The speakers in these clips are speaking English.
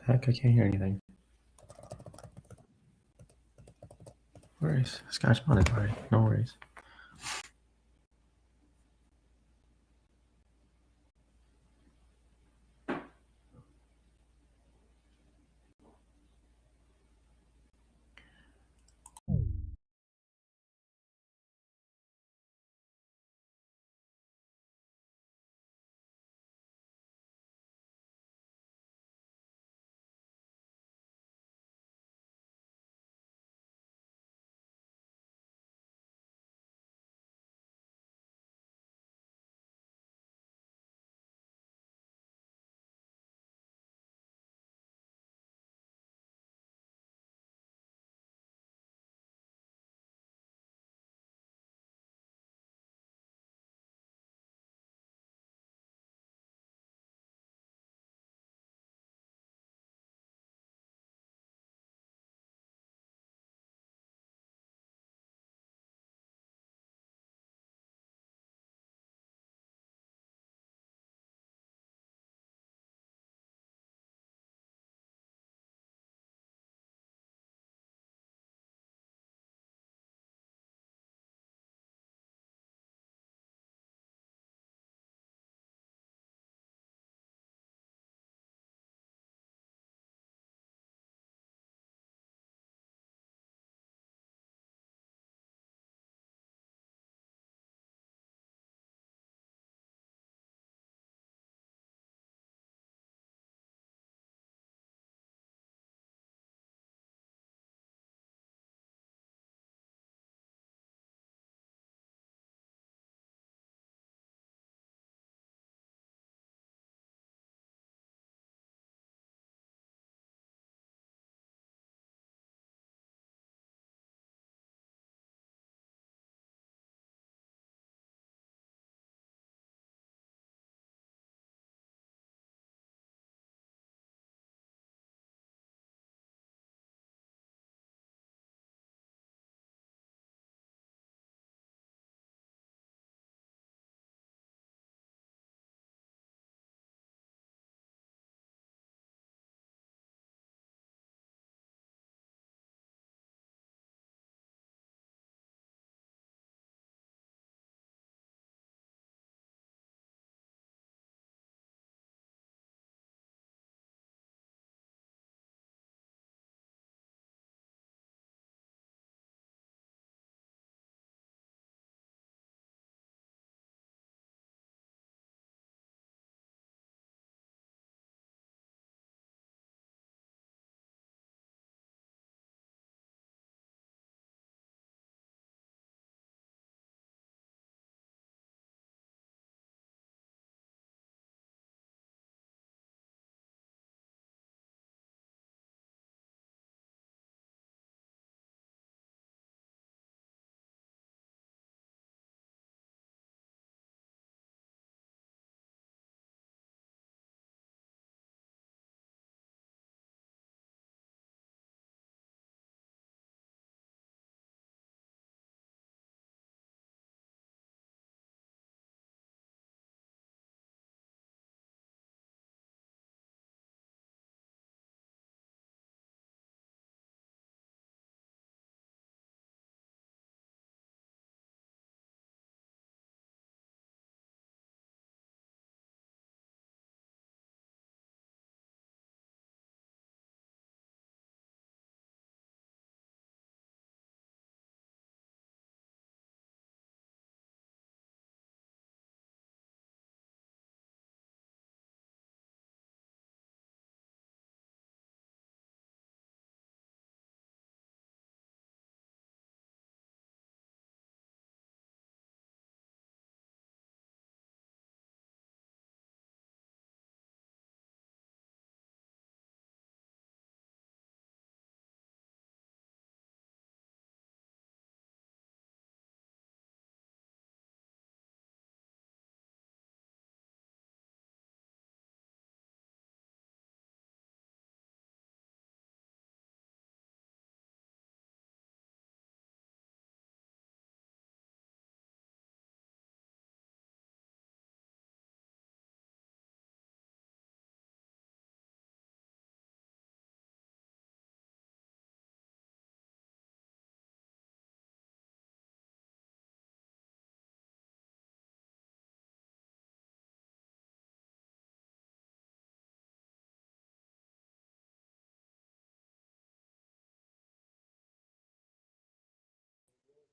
Heck, I can't hear anything. No worries. Scotch bonnet party. No worries.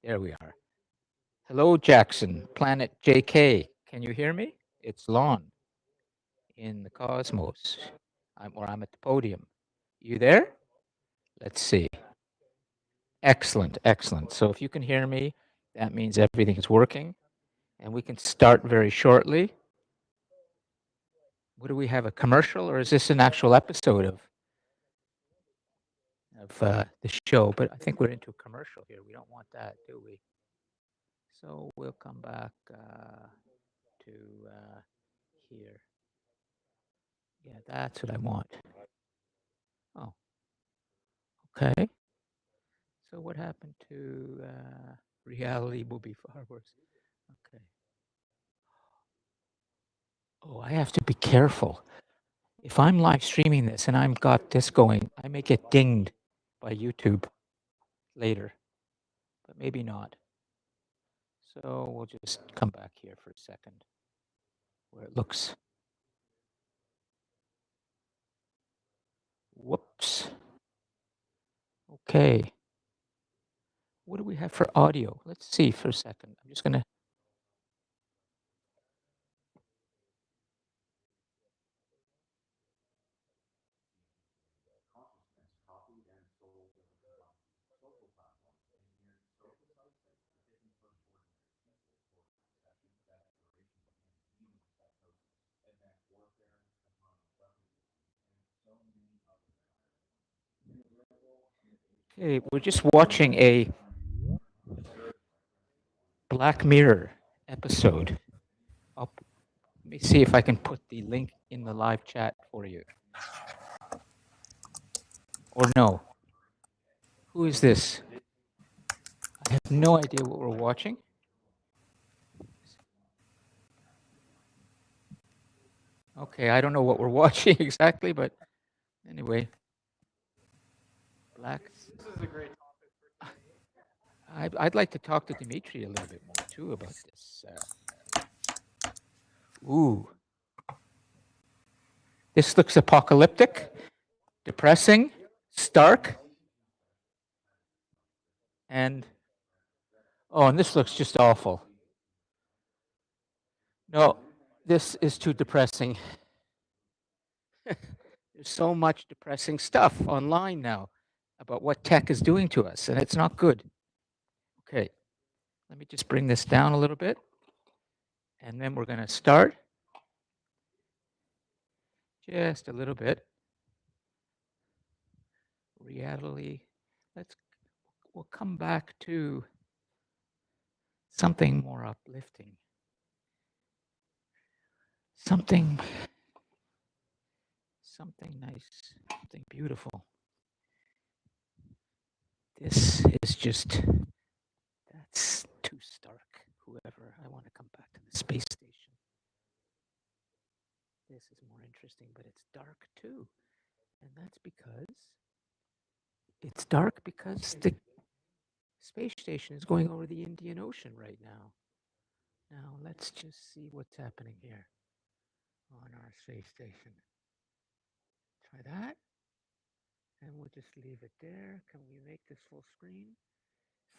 There we are. Hello, Jackson, Planet JK. Can you hear me? It's Lon in the cosmos. I'm at the podium. You there? Let's see. Excellent, excellent. So if you can hear me, that means everything is working, and we can start very shortly. What do we have? A commercial, or is this an actual episode of the show? But I think we're into a commercial here. We don't want that, do we? So we'll come back to here. Yeah, that's what I want. Oh, okay. So what happened to reality will be far worse? Okay. Oh, I have to be careful. If I'm live streaming this and I've got this going, I may get dinged by YouTube later, but maybe not. So we'll just come back here for a second where it looks. Whoops. Okay. What do we have for audio? Let's see for a second. I'm just going to. Okay, we're just watching a Black Mirror episode. Let me see if I can put the link in the live chat for you. Or no. Who is this? I have no idea what we're watching. Okay, I don't know what we're watching exactly, but anyway. Black. This is a great topic. I'd like to talk to Dimitri a little bit more too about this. Ooh. This looks apocalyptic, depressing, stark, and and this looks just awful. No, this is too depressing. There's so much depressing stuff online now about what tech is doing to us, and it's not good. Okay, let me just bring this down a little bit, and then we're going to start. Just a little bit. Reality. We'll come back to something more uplifting. Something nice, something beautiful. This is just, that's too stark. Whoever, I want to come back to the space station. This is more interesting, but it's dark too. And that's because it's dark because the space station is going over the Indian Ocean right now. Now, let's just see what's happening here on our space station. Try that. And we'll just leave it there. Can we make this full screen?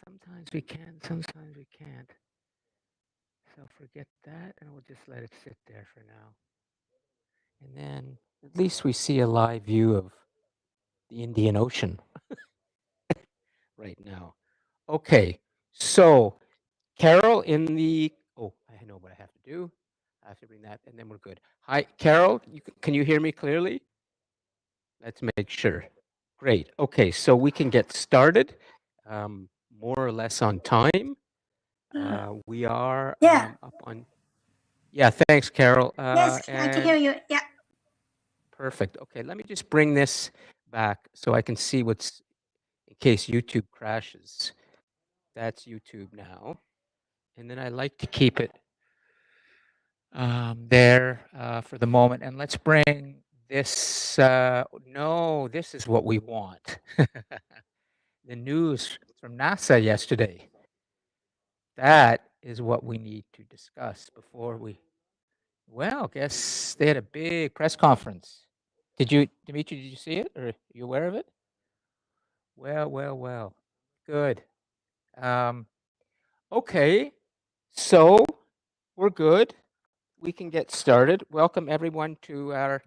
Sometimes we can, sometimes we can't. So forget that, and we'll just let it sit there for now. And then at least we see a live view of the Indian Ocean right now. Okay, so Carol in the, I know what I have to do. I have to bring that, and then we're good. Hi, Carol, can you hear me clearly? Let's make sure. Great. Okay, so we can get started more or less on time. We are up on. Yeah, thanks, Carol. Yes, I can hear you. Yeah. Perfect. Okay, let me just bring this back so I can see what's, in case YouTube crashes. That's YouTube now. And then I like to keep it there for the moment. And let's bring this. No, this is what we want. The news from NASA yesterday. That is what we need to discuss before we. Well, I guess they had a big press conference. Dimitri, did you see it, or are you aware of it? Well. Good. Okay, so we're good. We can get started. Welcome everyone to our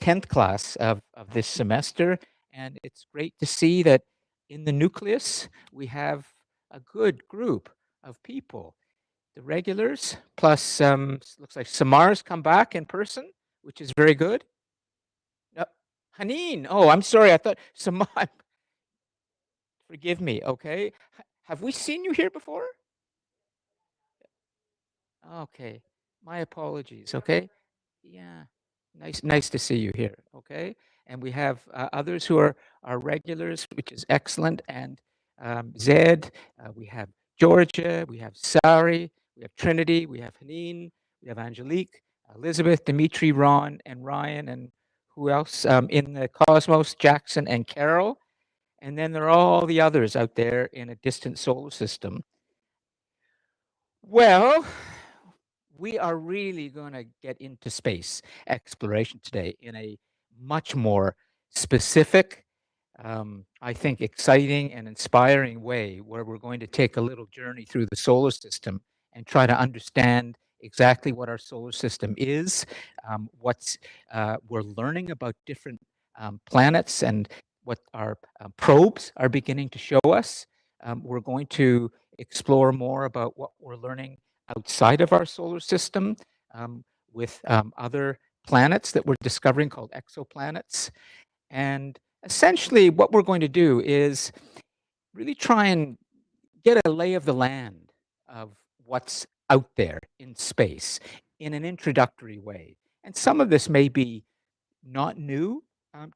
10th class of this semester. And it's great to see that in the nucleus, we have a good group of people. The regulars, plus looks like Samar's come back in person, which is very good. Haneen, oh, I'm sorry. I thought Samar, forgive me, okay? Have we seen you here before? Okay, my apologies, okay? Yeah, nice to see you here, okay? And we have others who are regulars, which is excellent, and Zed, we have Georgia, we have Sari, we have Trinity, we have Haneen, we have Angelique, Elizabeth, Dimitri, Ron, and Ryan, and who else in the cosmos, Jackson and Carol. And then there are all the others out there in a distant solar system. Well, we are really going to get into space exploration today in a much more specific, I think, exciting and inspiring way, where we're going to take a little journey through the solar system and try to understand exactly what our solar system is, we're learning about different planets and what our probes are beginning to show us. We're going to explore more about what we're learning outside of our solar system with other planets that we're discovering called exoplanets. And essentially what we're going to do is really try and get a lay of the land of what's out there in space in an introductory way. And some of this may be not new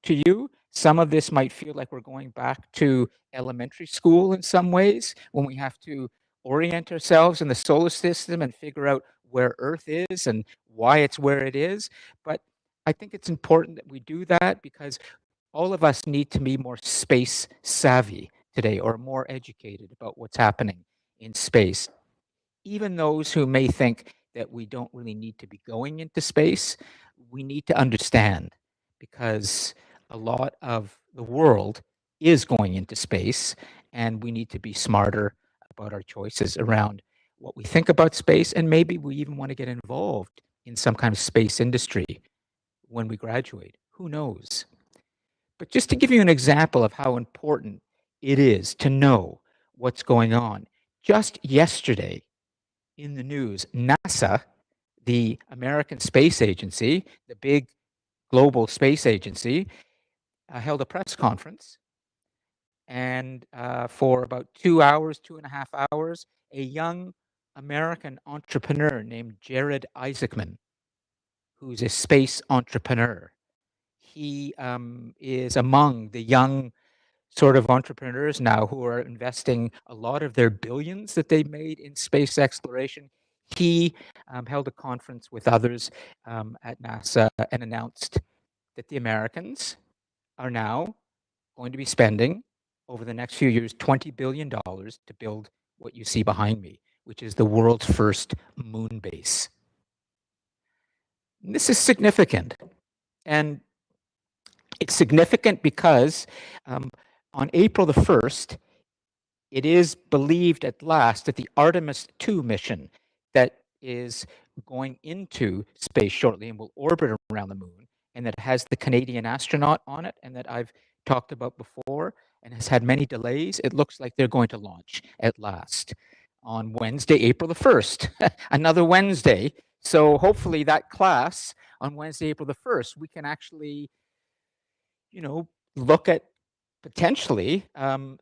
to you. Some of this might feel like we're going back to elementary school in some ways, when we have to orient ourselves in the solar system and figure out where Earth is and why it's where it is. But I think it's important that we do that, because all of us need to be more space savvy today, or more educated about what's happening in space. Even those who may think that we don't really need to be going into space, we need to understand, because a lot of the world is going into space, and we need to be smarter about our choices around what we think about space, and maybe we even want to get involved in some kind of space industry when we graduate. Who knows? But just to give you an example of how important it is to know what's going on, just yesterday in the news, NASA, the American Space Agency, the big global space agency, held a press conference. And for about 2 hours, 2.5 hours, a young American entrepreneur named Jared Isaacman, who's a space entrepreneur, he is among the young sort of entrepreneurs now who are investing a lot of their billions that they've made in space exploration. He held a conference with others at NASA and announced that the Americans are now going to be spending, over the next few years, $20 billion to build what you see behind me, which is the world's first moon base. And this is significant. And it's significant because on April the 1st, it is believed at last that the Artemis 2 mission that is going into space shortly and will orbit around the moon, and that has the Canadian astronaut on it, and that I've talked about before, and has had many delays, it looks like they're going to launch at last on Wednesday, April the 1st, another Wednesday. So hopefully that class on Wednesday, April the 1st, we can actually, look at potentially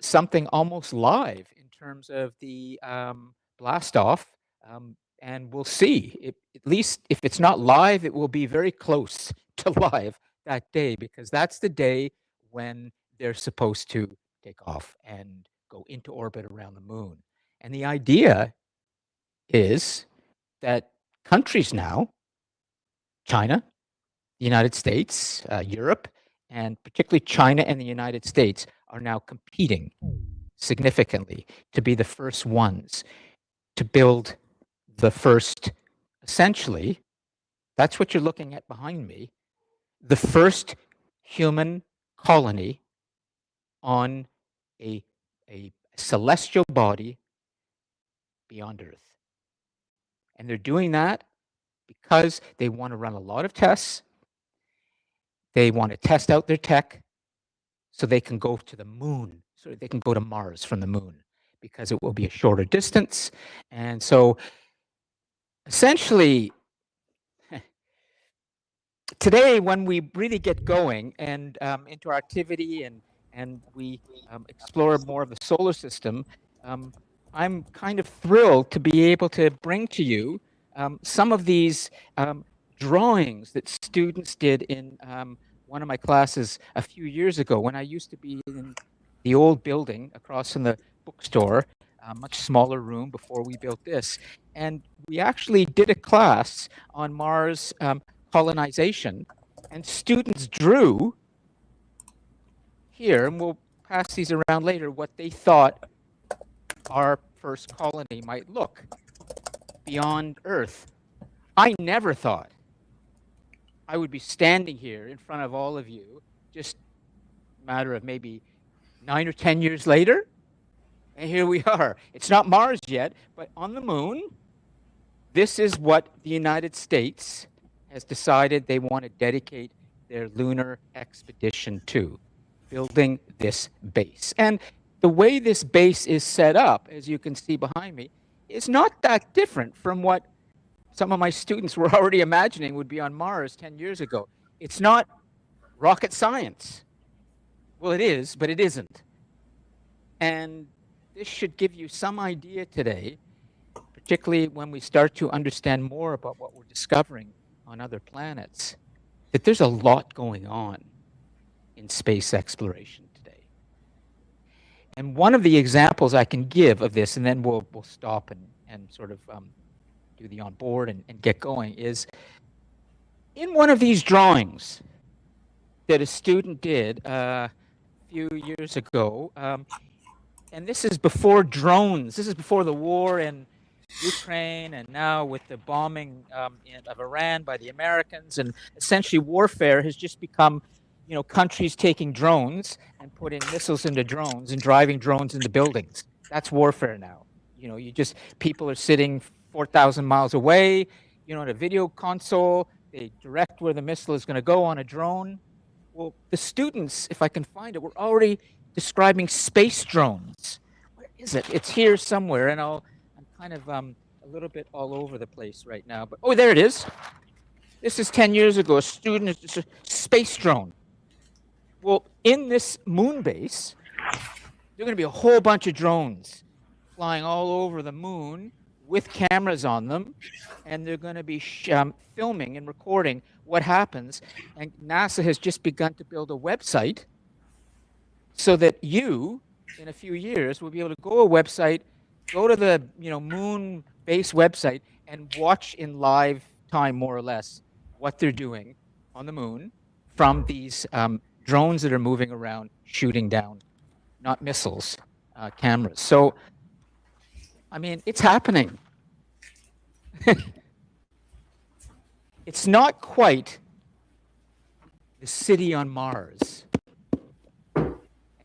something almost live in terms of the blast off. And we'll see. At least if it's not live, it will be very close to live that day, because that's the day when they're supposed to take off and go into orbit around the moon. And the idea is that countries now, China, the United States, Europe, and particularly China and the United States, are now competing significantly to be the first ones to build the first, essentially, that's what you're looking at behind me, the first human colony on a celestial body beyond Earth. And they're doing that because they want to run a lot of tests. They want to test out their tech so they can go to the moon, so they can go to Mars from the moon, because it will be a shorter distance. And so essentially, today, when we really get going and into our activity and we explore more of the solar system, I'm kind of thrilled to be able to bring to you some of these drawings that students did in one of my classes a few years ago when I used to be in the old building across from the bookstore, a much smaller room before we built this. And we actually did a class on Mars colonization, and students drew here, and we'll pass these around later, what they thought our first colony might look beyond Earth. I never thought I would be standing here in front of all of you just a matter of maybe 9 or 10 years later, and here we are. It's not Mars yet, but on the moon, this is what the United States has decided they want to dedicate their lunar expedition to, building this base. And the way this base is set up, as you can see behind me, is not that different from what some of my students were already imagining would be on Mars 10 years ago. It's not rocket science. Well, it is, but it isn't. And this should give you some idea today, particularly when we start to understand more about what we're discovering on other planets, that there's a lot going on in space exploration today. And one of the examples I can give of this, and then we'll stop and sort of do the on board and get going, is in one of these drawings that a student did a few years ago, and this is before drones. This is before the war in Ukraine, and now with the bombing of Iran by the Americans, and essentially warfare has just become, countries taking drones and putting missiles into drones and driving drones into buildings. That's warfare now. People are sitting 4,000 miles away, at a video console. They direct where the missile is going to go on a drone. Well, the students, if I can find it, were already describing space drones. Where is it? It's here somewhere, and I'm kind of a little bit all over the place right now. But oh, there it is. This is 10 years ago. A student is a space drone. Well, in this moon base, there are going to be a whole bunch of drones flying all over the moon with cameras on them, and they're going to be filming and recording what happens. And NASA has just begun to build a website so that you, in a few years, will be able to go to a website, go to the moon base website, and watch in live time, more or less, what they're doing on the moon from these drones that are moving around, shooting down, not missiles, cameras. So, I mean, it's happening. It's not quite the city on Mars.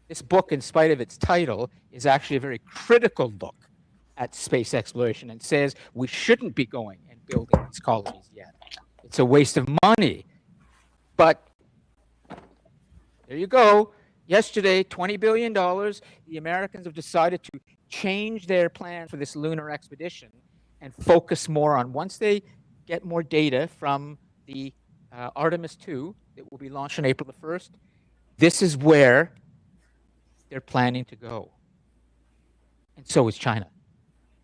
This book, in spite of its title, is actually a very critical look at space exploration and says we shouldn't be going and building these colonies yet. It's a waste of money. But there you go. Yesterday, $20 billion, the Americans have decided to change their plan for this lunar expedition and focus more on, once they get more data from the Artemis 2 that will be launched on April the 1st, this is where they're planning to go. And so is China.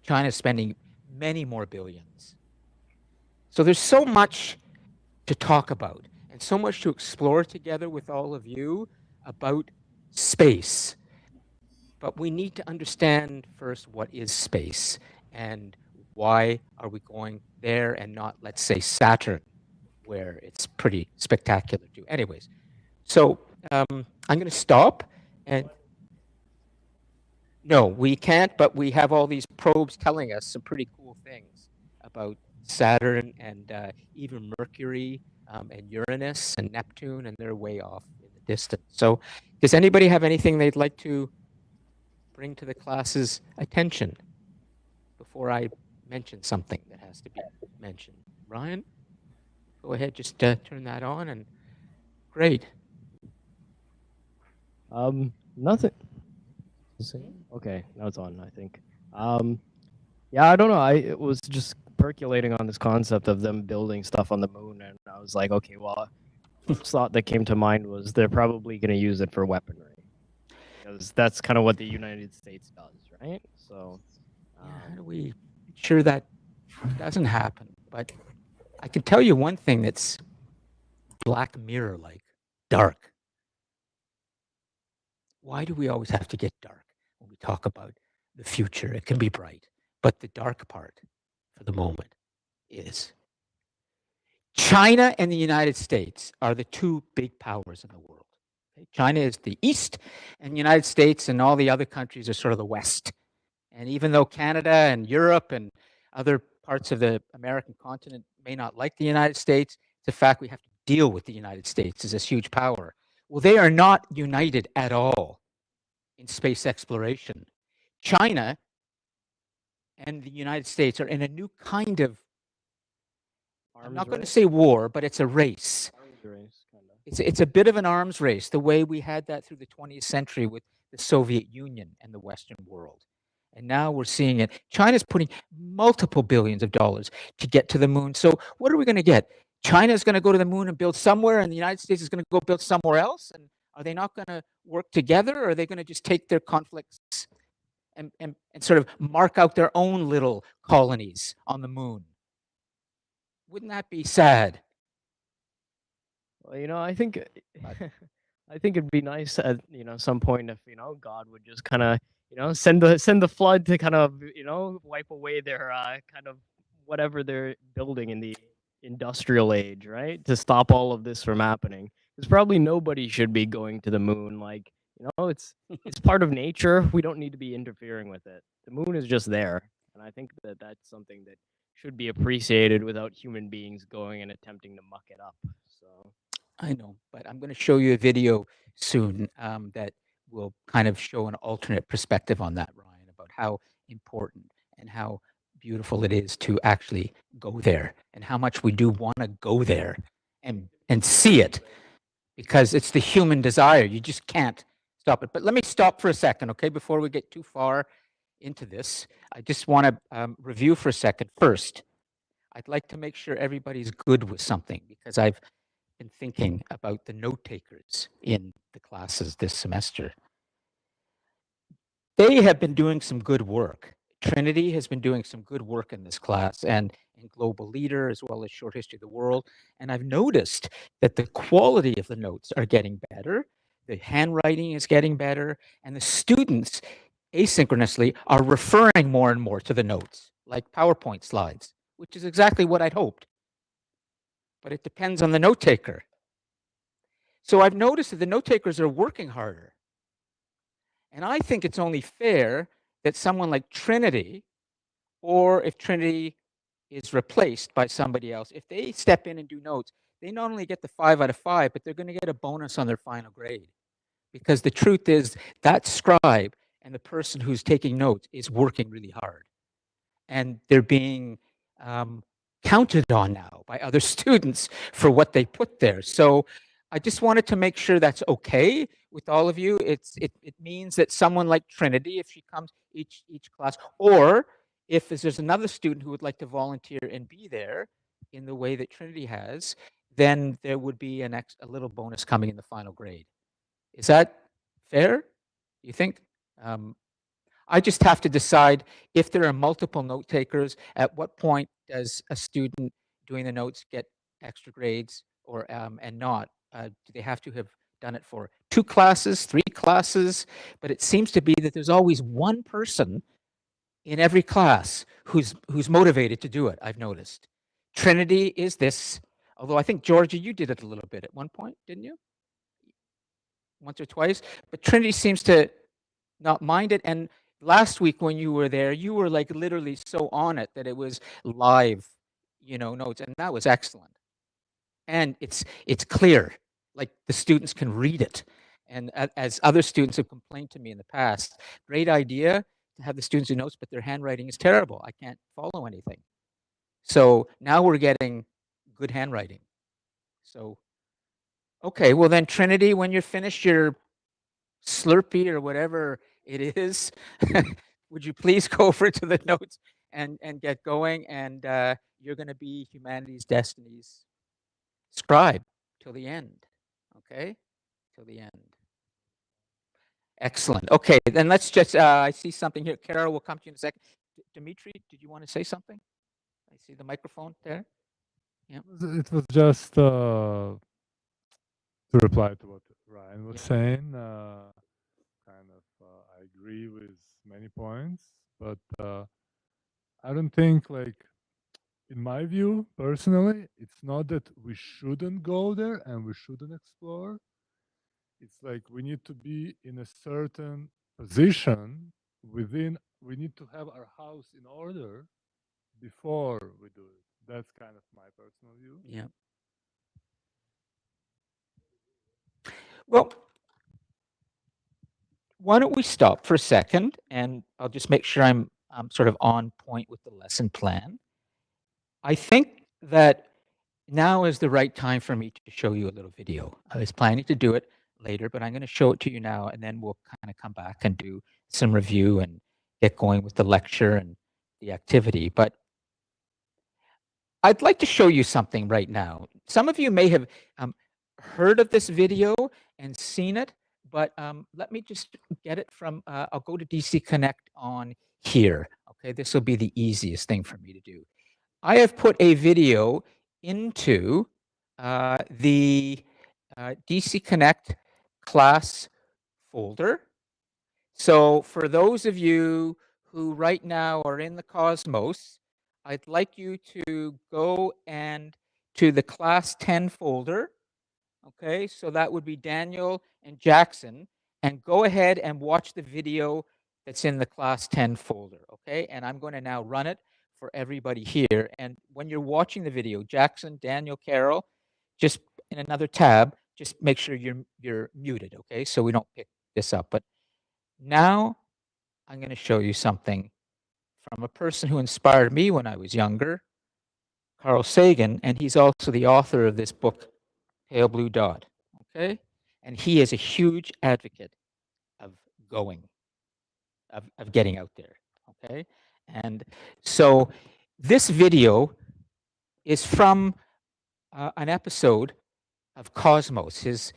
China is spending many more billions. So there's so much to talk about and so much to explore together with all of you about space. But we need to understand first what is space and why are we going there and not, let's say, Saturn, where it's pretty spectacular too. Anyways, so I'm going to stop. And no, we can't, but we have all these probes telling us some pretty cool things about Saturn and even Mercury and Uranus and Neptune, and they're way off in the distance. So does anybody have anything they'd like to bring to the class's attention before I mention something that has to be mentioned. Ryan, go ahead, just turn that on, and great. Nothing. Okay, now it's on, I think. Yeah, I don't know. It was just percolating on this concept of them building stuff on the moon, and I was like, okay, well, first thought that came to mind was they're probably going to use it for weaponry, because that's kind of what the United States does, right? So, Yeah, how do we ensure that doesn't happen? But I can tell you one thing that's Black Mirror-like, dark. Why do we always have to get dark when we talk about the future? It can be bright, but the dark part for the moment is China and the United States are the two big powers in the world. Okay? China is the East, and the United States and all the other countries are sort of the West. And even though Canada and Europe and other parts of the American continent may not like the United States, it's a fact we have to deal with the United States as this huge power. Well, they are not united at all in space exploration. China and the United States are in a new kind of, I'm not going to say war, but it's a race. arms race, kind of. It's a bit of an arms race, the way we had that through the 20th century with the Soviet Union and the Western world. And now we're seeing it. China's putting multiple billions of dollars to get to the moon. So what are we going to get? China's going to go to the moon and build somewhere, and the United States is going to go build somewhere else? And are they not going to work together, or are they going to just take their conflicts and sort of mark out their own little colonies on the moon? Wouldn't that be sad? Well, I think I think it'd be nice at some point if God would just kind of send the flood to kind of wipe away their kind of whatever they're building in the industrial age, right? To stop all of this from happening. Because probably nobody should be going to the moon. Like it's part of nature. We don't need to be interfering with it. The moon is just there, and I think that that's something that should be appreciated without human beings going and attempting to muck it up. So. I know, but I'm going to show you a video soon that will kind of show an alternate perspective on that, Ryan, about how important and how beautiful it is to actually go there, and how much we do want to go there and see it, because it's the human desire. You just can't stop it. But let me stop for a second, okay, before we get too far into this. I just want to review for a second. First, I'd like to make sure everybody's good with something, because I've been thinking about the note takers in the classes this semester. They have been doing some good work. Trinity has been doing some good work in this class, and in Global Leader, as well as Short History of the World. And I've noticed that the quality of the notes are getting better, the handwriting is getting better, and the students asynchronously are referring more and more to the notes, like PowerPoint slides, which is exactly what I'd hoped. But it depends on the note taker. So I've noticed that the note takers are working harder. And I think it's only fair that someone like Trinity, or if Trinity is replaced by somebody else, if they step in and do notes, they not only get the 5 out of 5, but they're going to get a bonus on their final grade. Because the truth is that scribe and the person who's taking notes is working really hard. And they're being counted on now by other students for what they put there. So I just wanted to make sure that's okay with all of you. It means that someone like Trinity, if she comes each class, or if there's another student who would like to volunteer and be there in the way that Trinity has, then there would be a little bonus coming in the final grade. Is that fair, you think? I just have to decide if there are multiple note takers, at what point does a student doing the notes get extra grades, or and not? Do they have to have done it for 2 classes, 3 classes? But it seems to be that there's always one person in every class who's motivated to do it, I've noticed. Trinity is this, although I think, Georgia, you did it a little bit at one point, didn't you? Once or twice. But Trinity seems to not mind it. And last week when you were there, you were like literally so on it that it was live, notes, and that was excellent. And it's clear, like the students can read it. And as other students have complained to me in the past, great idea, to have the students do notes, but their handwriting is terrible. I can't follow anything. So now we're getting good handwriting. So, okay, well then Trinity, when you're finished your Slurpee or whatever it is, would you please go over to the notes and get going? And you're going to be Humanity's Destiny's scribe till the end. Okay, till the end. Excellent. Okay, then let's just, I see something here. Carol will come to you in a second. Dimitri, did you want to say something? I see the microphone there. It was just to reply to what Ryan was Yeah. saying. Kind of, I agree with many points, but I don't think, like, in my view, personally, it's not that we shouldn't go there and we shouldn't explore. It's like we need to be in a certain position within, we need to have our house in order before we do it. That's kind of my personal view. Yeah. Well, why don't we stop for a second, and I'll just make sure I'm sort of on point with the lesson plan. I think that now is the right time for me to show you a little video. I was planning to do it later, but I'm going to show it to you now, and then we'll kind of come back and do some review and get going with the lecture and the activity. But I'd like to show you something right now. Some of you may have heard of this video and seen it, but let me just get it from, I'll go to DC Connect on here. Okay, this will be the easiest thing for me to do. I have put a video into the DC Connect class folder. So for those of you who right now are in the Cosmos, I'd like you to go and to the class 10 folder. Okay, so that would be Daniel and Jackson, and go ahead and watch the video that's in the class 10 folder. Okay, and I'm going to now run it for everybody here. And when you're watching the video, Jackson, Daniel, Carol, just in another tab, just make sure you're muted. Okay, so we don't pick this up. But now I'm going to show you something from a person who inspired me when I was younger, Carl Sagan, and he's also the author of this book, Pale Blue Dot. Okay, and he is a huge advocate of going, of getting out there. Okay, and so this video is from an episode of Cosmos, his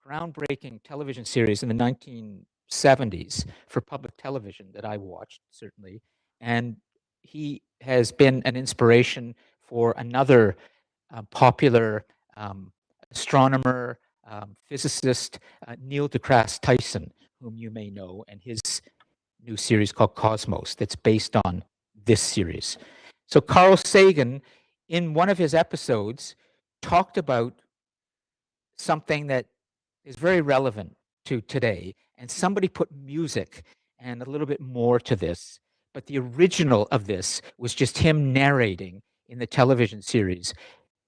groundbreaking television series in the 1970s for public television that I watched, certainly. And he has been an inspiration for another popular astronomer, physicist, Neil deGrasse Tyson, whom you may know, and his new series called Cosmos that's based on this series. So Carl Sagan, in one of his episodes, talked about something that is very relevant to today, and somebody put music and a little bit more to this, but the original of this was just him narrating in the television series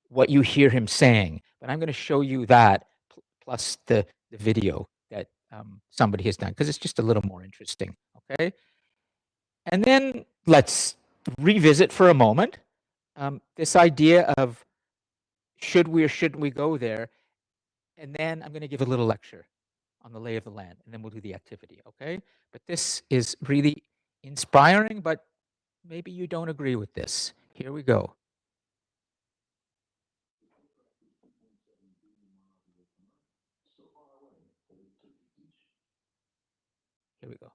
what you hear him saying. But I'm going to show you that plus the video that somebody has done, because it's just a little more interesting. Okay, and then let's revisit for a moment this idea of should we or shouldn't we go there. And then I'm going to give a little lecture on the lay of the land, and then we'll do the activity, okay? But this is really inspiring, but maybe you don't agree with this. Here we go. Here we go.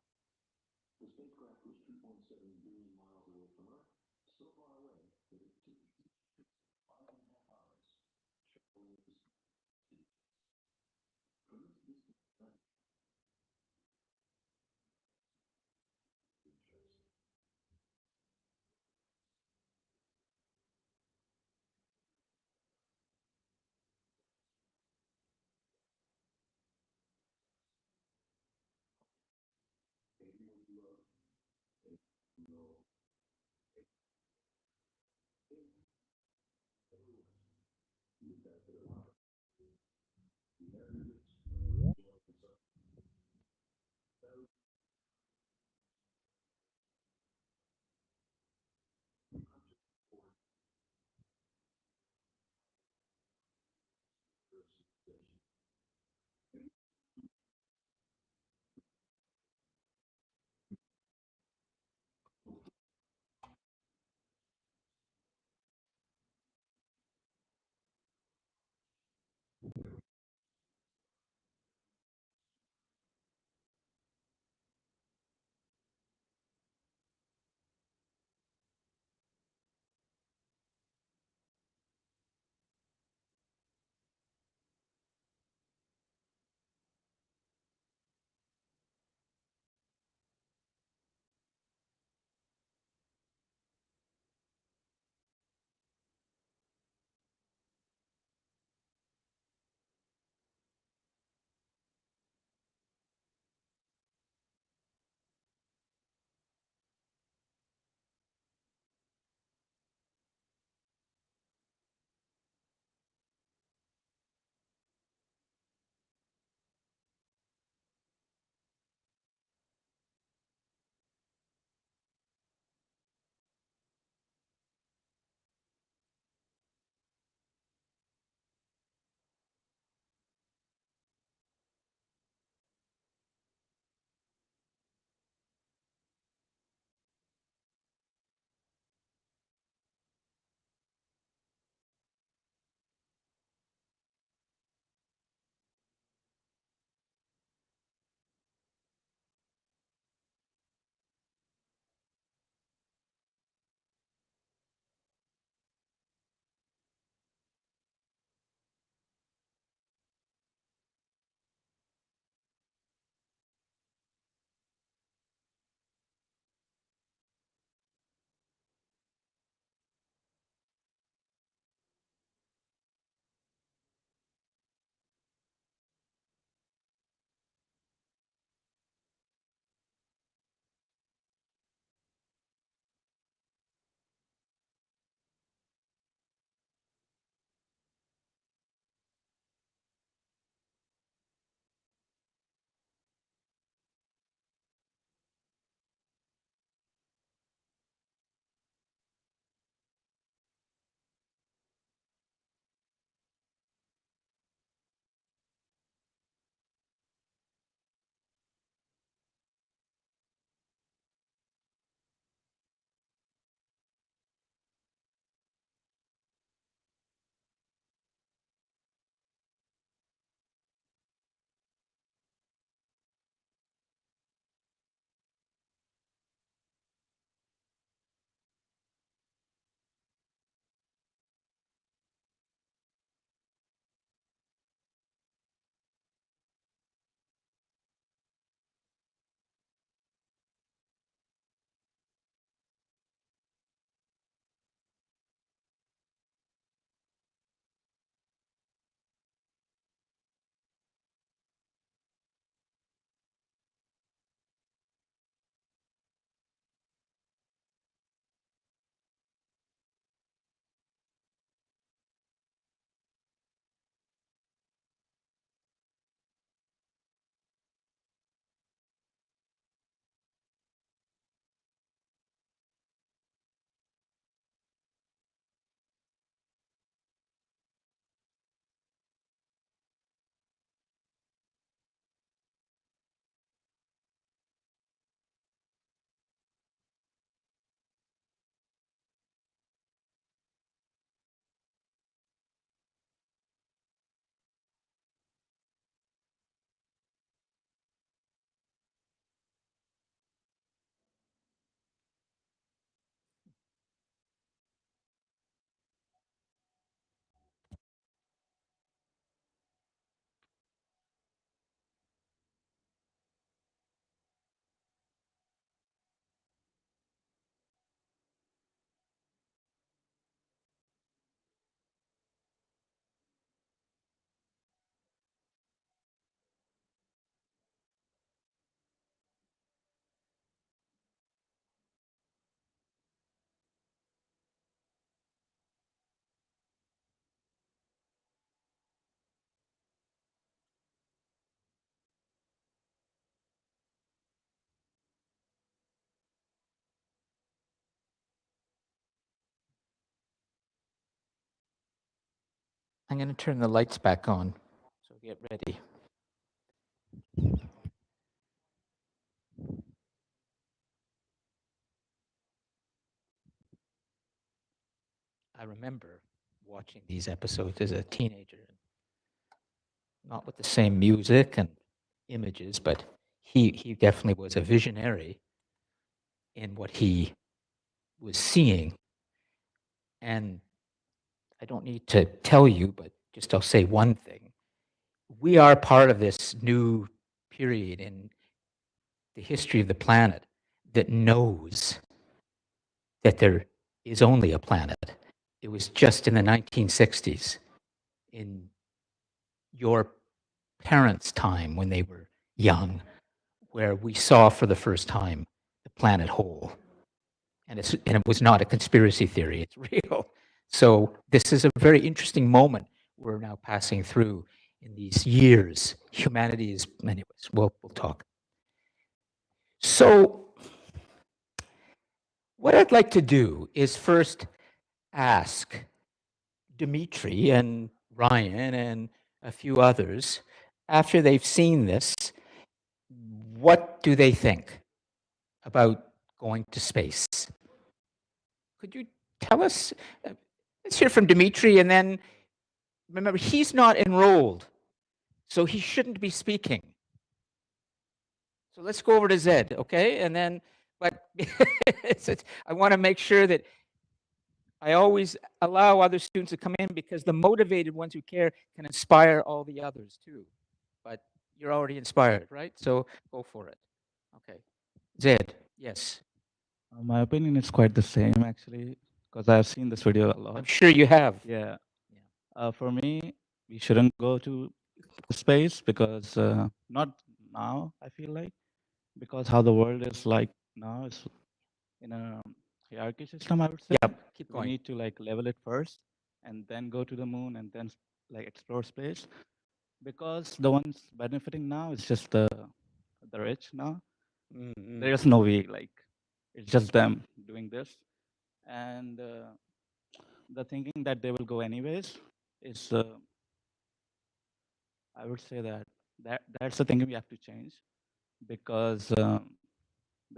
I'm going to turn the lights back on. So get ready. I remember watching these episodes as a teenager, not with the same music and images, but he definitely was a visionary in what he was seeing. And I don't need to tell you, but just I'll say one thing. We are part of this new period in the history of the planet that knows that there is only a planet. It was just in the 1960s, in your parents' time when they were young, where we saw for the first time the planet whole. And it was not a conspiracy theory, it's real. So this is a very interesting moment we're now passing through in these years. Humanity is, anyways, we'll talk. So what I'd like to do is first ask Dimitri and Ryan and a few others, after they've seen this, what do they think about going to space? Could you tell us? Let's hear from Dimitri, and then remember, he's not enrolled, so he shouldn't be speaking. So let's go over to Zed, okay? And then, but I want to make sure that I always allow other students to come in, because the motivated ones who care can inspire all the others too. But you're already inspired, right? So go for it. Okay. Zed, yes. My opinion is quite the same, actually, because I've seen this video a I'm lot. sure you have. Yeah. For me, we shouldn't go to space because not now, I feel like, because how the world is like now is in a hierarchy system, I would say. Yep, keep We going. need to like level it first and then go to the moon and then like explore space, because the ones benefiting now is just the rich now. Mm-hmm. There's no way, like, it's just them doing this. And the thinking that they will go anyways is, I would say that's the thinking we have to change, because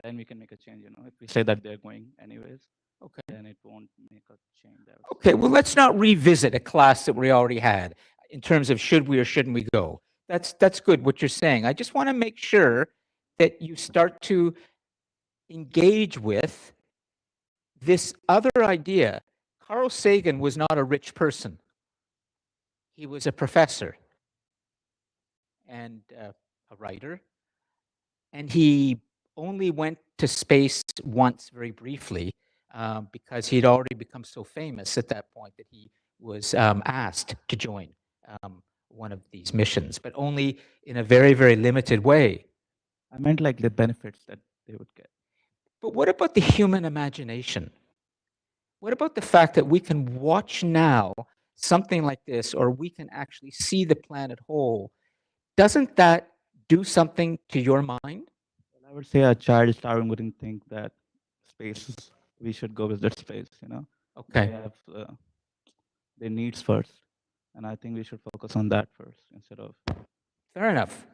then we can make a change. If we say that they're going anyways, Okay. then it won't make a change. I would say. Okay, well, let's not revisit a class that we already had in terms of should we or shouldn't we go. That's good what you're saying. I just want to make sure that you start to engage with this other idea. Carl Sagan was not a rich person. He was a professor and a writer, and he only went to space once very briefly, because he'd already become so famous at that point that he was asked to join one of these missions, but only in a very, very limited way. I meant like the benefits that they would get. But what about the human imagination? What about the fact that we can watch now something like this, or we can actually see the planet whole? Doesn't that do something to your mind? Well, I would say a child starving wouldn't think that we should go visit space, They Okay. have their needs first. And I think we should focus on that first instead of. Fair enough.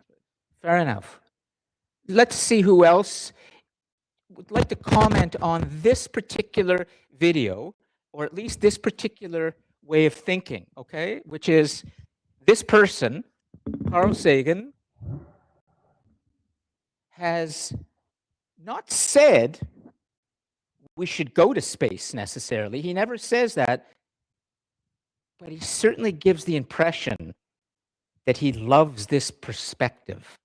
Fair enough. Let's see who else would like to comment on this particular video, or at least this particular way of thinking, okay? Which is this person, Carl Sagan, has not said we should go to space necessarily. He never says that, but he certainly gives the impression that he loves this perspective.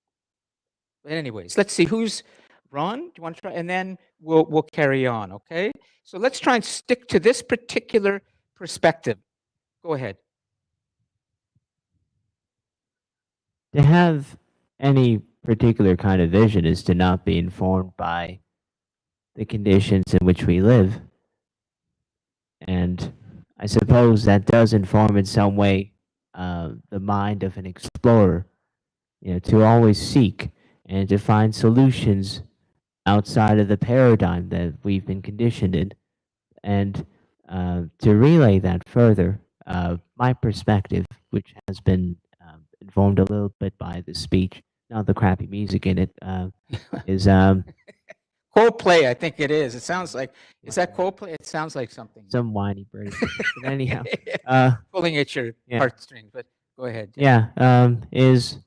But anyways, let's see who's Ron. Do you want to try? And then we'll carry on, okay? So let's try and stick to this particular perspective. Go ahead. To have any particular kind of vision is to not be informed by the conditions in which we live. And I suppose that does inform in some way the mind of an explorer, to always seek and to find solutions outside of the paradigm that we've been conditioned in. And to relay that further, my perspective, which has been informed a little bit by the speech, not the crappy music in it, is Coldplay, I think it is. It sounds like, is that Coldplay? It sounds like something. some whiny bird. But anyhow, Pulling at your yeah. heartstrings, but go ahead. yeah, is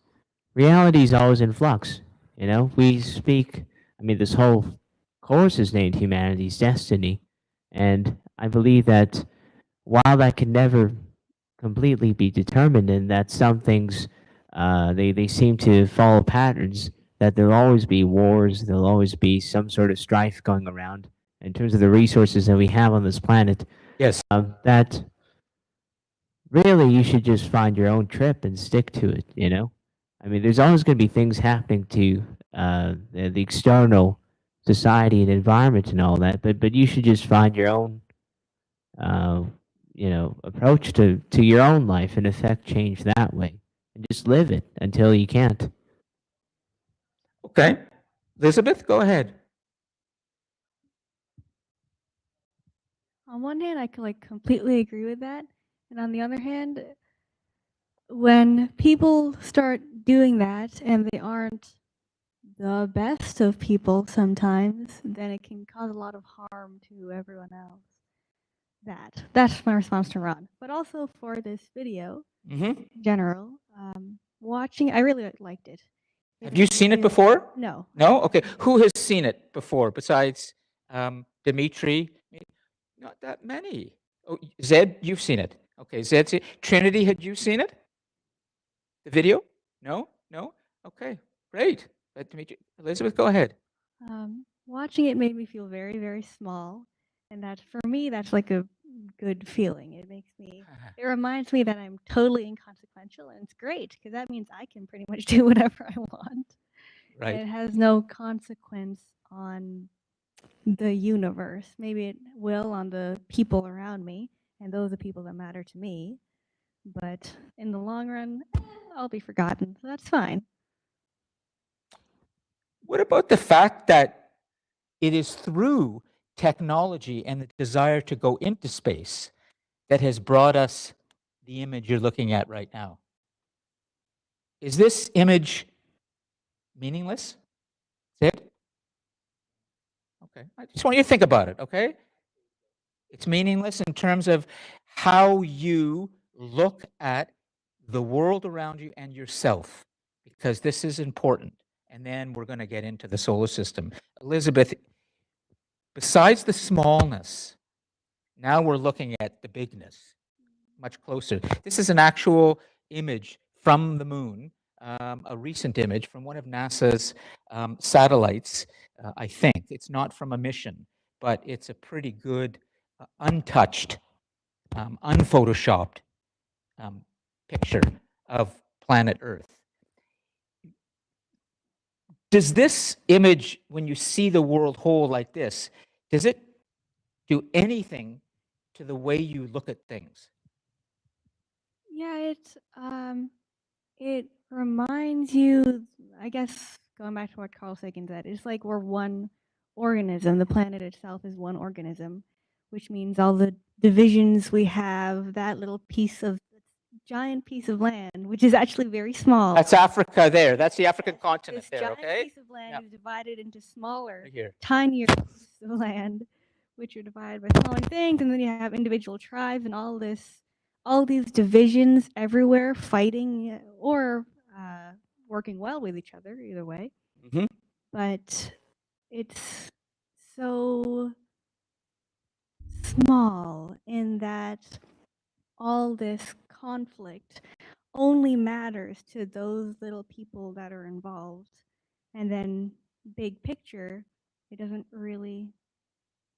reality is always in flux. You know, we speak. I mean, this whole course is named Humanity's Destiny, and I believe that while that can never completely be determined, and that some things they seem to follow patterns, that there'll always be wars, there'll always be some sort of strife going around in terms of the resources that we have on this planet. Yes. That really you should just find your own trip and stick to it. You know, I mean, there's always going to be things happening to the external society and environment and all that, but you should just find your own you know, approach to your own life and affect change that way, and just live it until you can't. Okay. Elizabeth, go ahead. On one hand, I can like completely agree with that, and on the other hand, when people start doing that and they aren't the best of people sometimes, then it can cause a lot of harm to everyone else. That's my response to Ron. But also for this video, Mm-hmm. in general, watching, I really liked it. Have you seen it before? No. No? Okay. Who has seen it before besides Dimitri? Not that many. Oh, Zed, you've seen it. Okay, Zed. Trinity, had you seen it? The video? No? No? Okay, great. Dimitri, Elizabeth, go ahead. Watching it made me feel very, very small. And that, for me, that's like a good feeling. It makes me, it reminds me that I'm totally inconsequential, and it's great because that means I can pretty much do whatever I want. Right. It has no consequence on the universe. Maybe it will on the people around me, and those are the people that matter to me. But in the long run, I'll be forgotten. So that's fine. What about the fact that it is through technology and the desire to go into space that has brought us the image you're looking at right now? Is this image meaningless? Is it? Okay, I just want you to think about it, okay? It's meaningless in terms of how you look at the world around you and yourself, because this is important. And then we're going to get into the solar system. Elizabeth, besides the smallness, now we're looking at the bigness, much closer. This is an actual image from the moon, a recent image from one of NASA's satellites, I think. It's not from a mission, but it's a pretty good, untouched, unphotoshopped picture of planet Earth. Does this image, when you see the world whole like this, does it do anything to the way you look at things? Yeah, it reminds you, I guess, going back to what Carl Sagan said, it's like we're one organism. The planet itself is one organism, which means all the divisions we have, that little giant piece of land, which is actually very small. That's Africa there. That's the African continent This there, giant okay? piece of land Yep. is divided into smaller, Right here. tinier pieces of land, which are divided by smaller things, and then you have individual tribes and all these divisions everywhere fighting or working well with each other, either way. Mhm. But it's so small in that all this conflict only matters to those little people that are involved. And then big picture, it doesn't really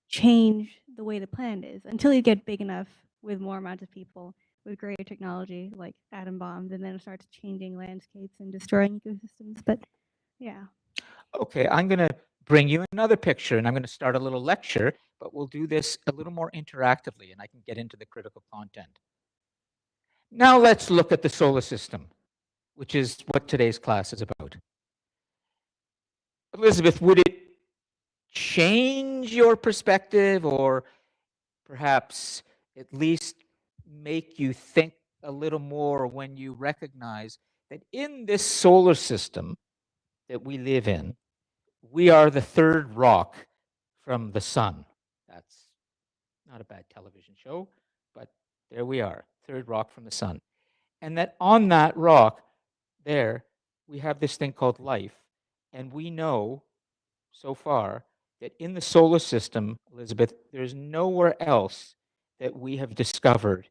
change the way the planet is until you get big enough with more amounts of people with greater technology like atom bombs, and then it starts changing landscapes and destroying ecosystems. But yeah. Okay, I'm going to bring you another picture, and I'm going to start a little lecture, but we'll do this a little more interactively, and I can get into the critical content. Now let's look at the solar system, which is what today's class is about. Elizabeth, would it change your perspective, or perhaps at least make you think a little more when you recognize that in this solar system that we live in, we are the third rock from the sun. That's not a bad television show, but there we are, third rock from the sun. And that on that rock there, we have this thing called life. And we know so far that in the solar system, Elizabeth, there's nowhere else that we have discovered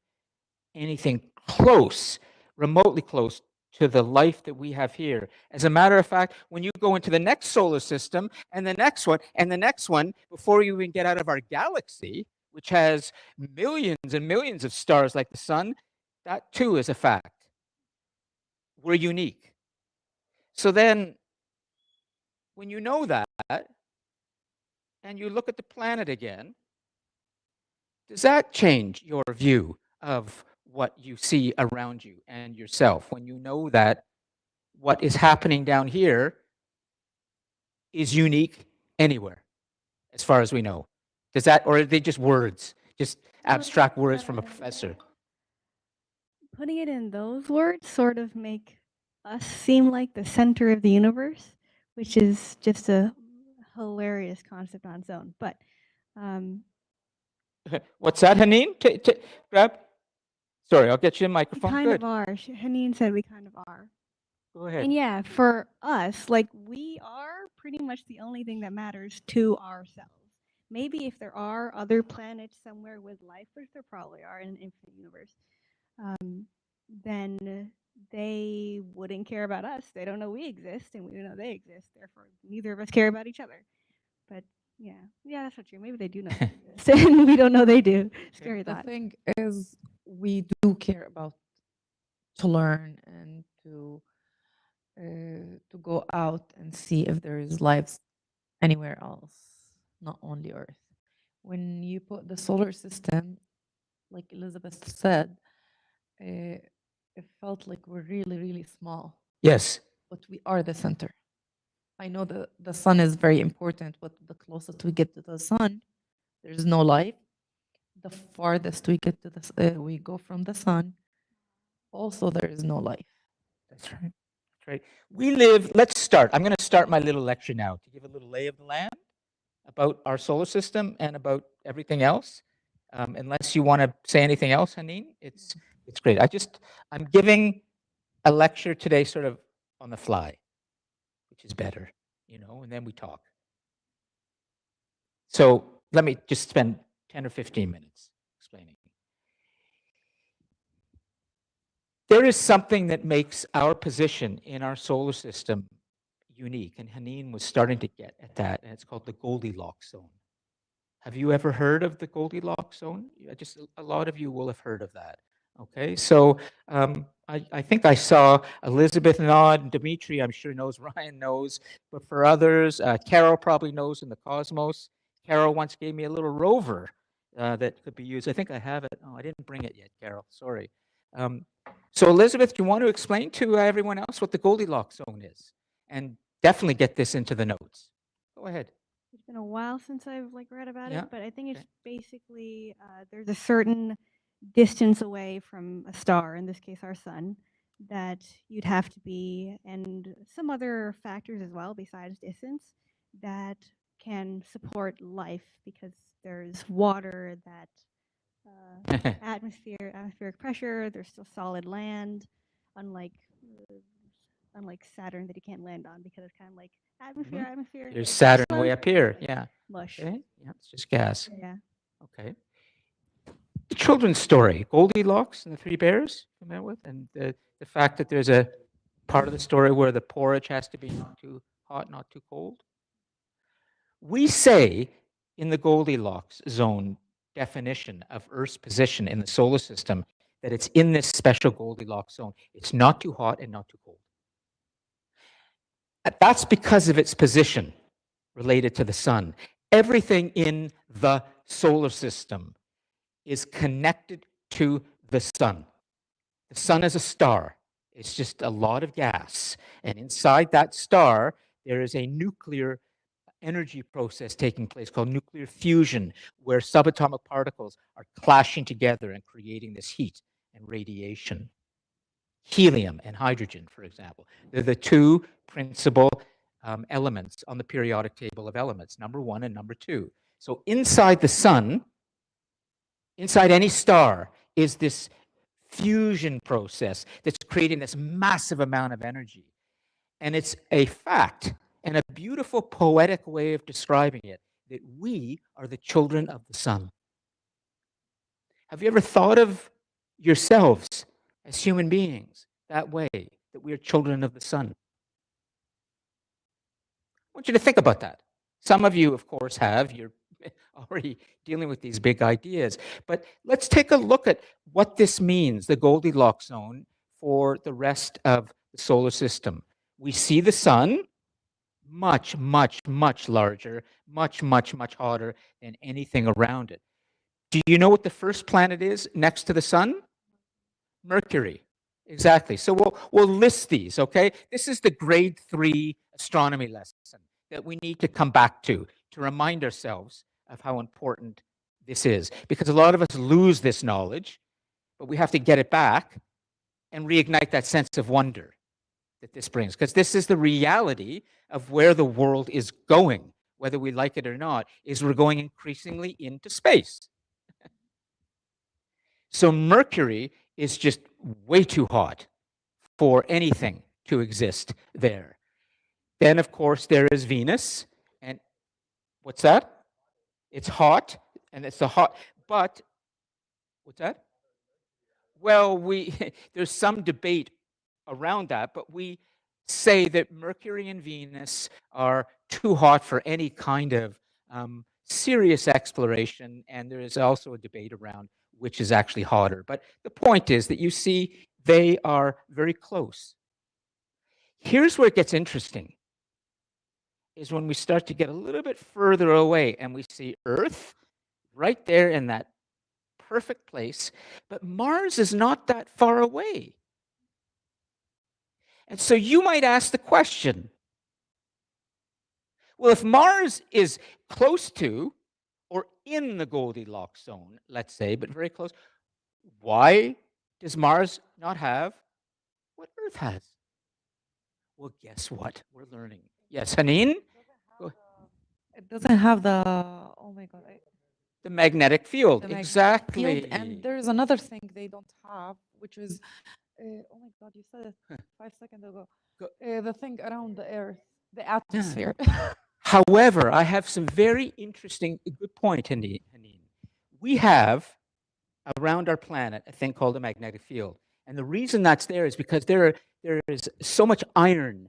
anything close, remotely close to the life that we have here. As a matter of fact, when you go into the next solar system and the next one and the next one, before you even get out of our galaxy, which has millions and millions of stars like the sun, that too is a fact. We're unique. So then, when you know that, and you look at the planet again, does that change your view of what you see around you and yourself when you know that what is happening down here is unique anywhere, as far as we know? Does that, or are they just words, just abstract words from a professor? Putting it in those words sort of make us seem like the center of the universe, which is just a hilarious concept on its own. But What's that, Haneen? Grab. Sorry, I'll get you a we microphone. kind Good. of are. Haneen said we kind of are. Go ahead. And yeah, for us, like we are pretty much the only thing that matters to ourselves. Maybe if there are other planets somewhere with life, which there probably are in an infinite universe, then they wouldn't care about us. They don't know we exist, and we don't know they exist. Therefore, neither of us care about each other. But yeah, that's not true. Maybe they do know we exist, and we don't know they do. Scary The thought. thing is, we do care about to learn and to go out and see if there is lives anywhere else, not only Earth. When you put the solar system, like Elizabeth said, it felt like we're really, really small, Yes. but we are the center. I know the sun is very important, but the closest we get to the sun, there's no life. The farthest we get to we go from the sun, also there is no life. That's right. That's right. We live, let's start. I'm going to start my little lecture now to give a little lay of the land about our solar system and about everything else. Unless you want to say anything else, Haneen, it's great. I'm giving a lecture today sort of on the fly, which is better, and then we talk. So let me just spend 10 or 15 minutes explaining. There is something that makes our position in our solar system unique, and Haneen was starting to get at that, and it's called the Goldilocks zone. Have you ever heard of the Goldilocks zone? Just a lot of you will have heard of that. Okay, so I think I saw Elizabeth nod, and Dimitri, I'm sure knows, Ryan knows, but for others, Carol probably knows in the cosmos. Carol once gave me a little rover that could be used. I think I have it. Oh, I didn't bring it yet, Carol, sorry. So Elizabeth, do you want to explain to everyone else what the Goldilocks zone is? And definitely get this into the notes. Go ahead. It's been a while since I've read about Yeah, it, but I think it's okay. basically there's a certain distance away from a star, in this case our sun, that you'd have to be, and some other factors as well besides distance that can support life, because there's water, that atmospheric pressure, there's still solid land, unlike Saturn that you can't land on because it's kind of like atmosphere. There's it's Saturn slow, way up here. like Yeah. mush. Okay. Yeah, it's just gas. Yeah. Okay. The children's story, Goldilocks and the Three Bears, familiar with? And the fact that there's a part of the story where the porridge has to be not too hot, not too cold. We say in the Goldilocks zone definition of Earth's position in the solar system that it's in this special Goldilocks zone. It's not too hot and not too cold. That's because of its position related to the sun. Everything in the solar system is connected to the sun. The sun is a star. It's just a lot of gas. And inside that star, there is a nuclear energy process taking place called nuclear fusion, where subatomic particles are clashing together and creating this heat and radiation. Helium and hydrogen, for example, they're the two principal elements on the periodic table of elements, number 1 and number 2. So inside the sun, inside any star, is this fusion process that's creating this massive amount of energy. And it's a fact and a beautiful poetic way of describing it that we are the children of the sun. Have you ever thought of yourselves as human beings that way, that we are children of the sun? I want you to think about that. Some of you, of course, have. You're already dealing with these big ideas. But let's take a look at what this means, the Goldilocks zone, for the rest of the solar system. We see the sun much, much, much larger, much, much, much hotter than anything around it. Do you know what the first planet is next to the sun? Mercury. Exactly. So we'll list these, okay? This is the grade 3 astronomy lesson that we need to come back to remind ourselves of how important this is. Because a lot of us lose this knowledge, but we have to get it back and reignite that sense of wonder that this brings. Because this is the reality of where the world is going, whether we like it or not, is we're going increasingly into space. So Mercury is just way too hot for anything to exist there. Then, of course, there is Venus. And what's that? It's hot, and it's the hot, but what's that? Well, there's some debate around that, but we say that Mercury and Venus are too hot for any kind of serious exploration, and there is also a debate around which is actually hotter. But the point is that you see they are very close. Here's where it gets interesting, is when we start to get a little bit further away and we see Earth right there in that perfect place, but Mars is not that far away. And so you might ask the question, well, if Mars is close to or in the Goldilocks zone, let's say, but very close, why does Mars not have what Earth has? Well, guess what? We're learning. Yes, Haneen? It doesn't have the, oh my God. The magnetic field, The magnetic exactly. field, and there's another thing they don't have, which is, oh my God, you said it 5 seconds ago. The thing around the Earth, the atmosphere. However, I have some very interesting, good point, Haneen. We have around our planet a thing called a magnetic field. And the reason that's there is because there is so much iron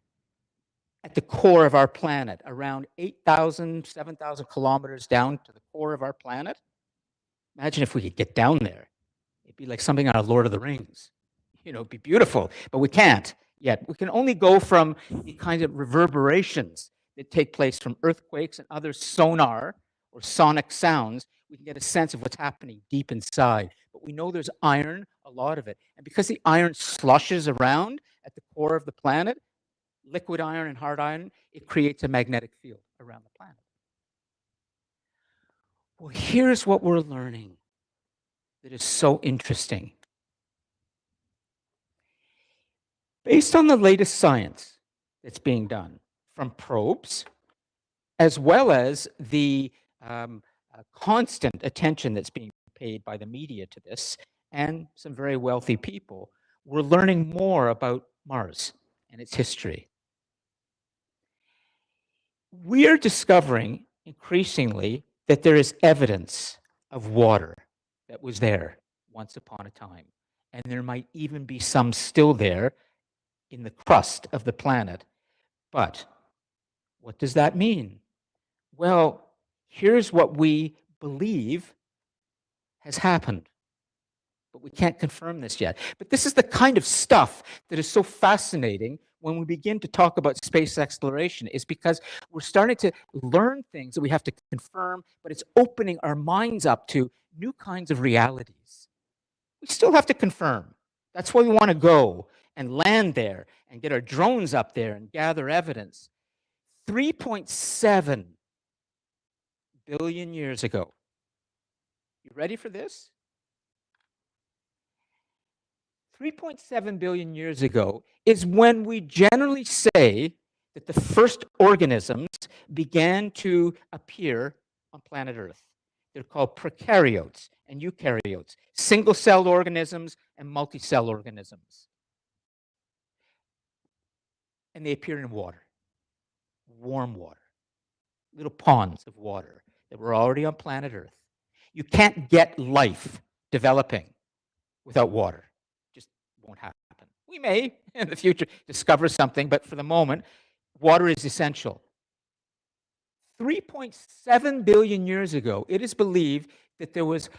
at the core of our planet, around 8,000, 7,000 kilometers down to the core of our planet. Imagine if we could get down there. It'd be like something out of Lord of the Rings. You know, it'd be beautiful, but we can't yet. We can only go from the kind of reverberations that take place from earthquakes and other sonar or sonic sounds. We can get a sense of what's happening deep inside. But we know there's iron, a lot of it. And because the iron slushes around at the core of the planet, liquid iron and hard iron, it creates a magnetic field around the planet. Well, here's what we're learning that is so interesting. Based on the latest science that's being done from probes, as well as the constant attention that's being paid by the media to this, and some very wealthy people, we're learning more about Mars and its history. We are discovering increasingly that there is evidence of water that was there once upon a time. And there might even be some still there in the crust of the planet. But what does that mean? Well, here's what we believe has happened. But we can't confirm this yet. But this is the kind of stuff that is so fascinating when we begin to talk about space exploration, is because we're starting to learn things that we have to confirm, but it's opening our minds up to new kinds of realities. We still have to confirm. That's why we want to go and land there and get our drones up there and gather evidence. 3.7 billion years ago. You ready for this? 3.7 billion years ago is when we generally say that the first organisms began to appear on planet Earth. They're called prokaryotes and eukaryotes, single-celled organisms and multi-cell organisms. And they appear in water, warm water, little ponds of water that were already on planet Earth. You can't get life developing without water. Just won't happen. We may in the future discover something, but for the moment, water is essential. 3.7 billion years ago, it is believed that there was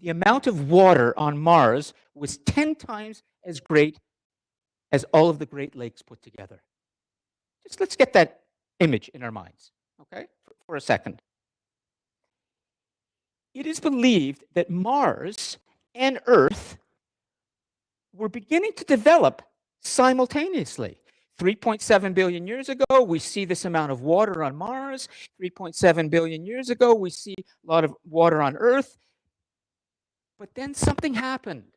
the amount of water on Mars was 10 times as great as all of the Great Lakes put together. Just let's get that image in our minds, okay, for a second. It is believed that Mars and Earth were beginning to develop simultaneously. 3.7 billion years ago, we see this amount of water on Mars. 3.7 billion years ago, we see a lot of water on Earth. But then something happened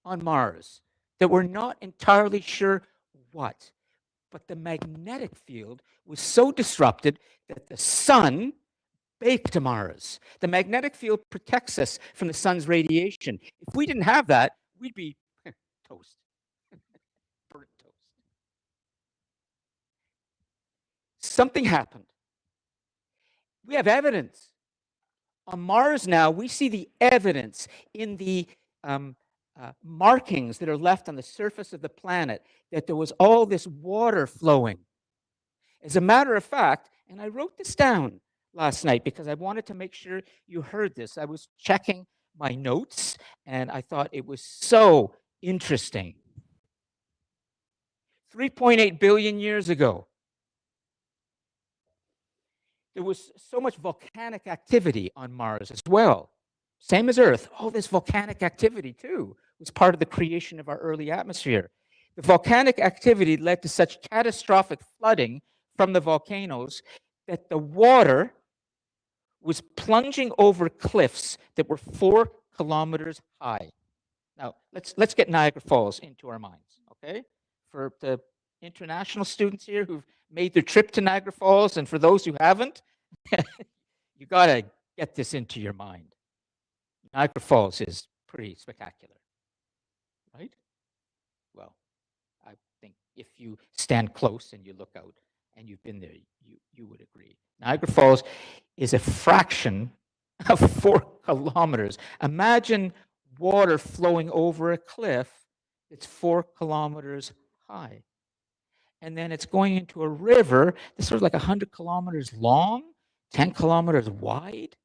on Mars that we're not entirely sure what. But the magnetic field was so disrupted that the sun baked Mars. The magnetic field protects us from the sun's radiation. If we didn't have that, we'd be toast. Burnt toast. Something happened. We have evidence. On Mars now, we see the evidence in the markings that are left on the surface of the planet that there was all this water flowing. As a matter of fact, and I wrote this down last night because I wanted to make sure you heard this. I was checking my notes and I thought it was so interesting. 3.8 billion years ago, there was so much volcanic activity on Mars as well. Same as Earth, all this volcanic activity too was part of the creation of our early atmosphere. The volcanic activity led to such catastrophic flooding from the volcanoes that the water was plunging over cliffs that were 4 kilometers high. Now, let's get Niagara Falls into our minds, okay? For the international students here who've made their trip to Niagara Falls, and for those who haven't, you gotta get this into your mind. Niagara Falls is pretty spectacular, right? Well, I think if you stand close and you look out and you've been there, you would agree. Niagara Falls is a fraction of 4 kilometers. Imagine water flowing over a cliff that's 4 kilometers high. And then it's going into a river that's sort of like 100 kilometers long, 10 kilometers wide.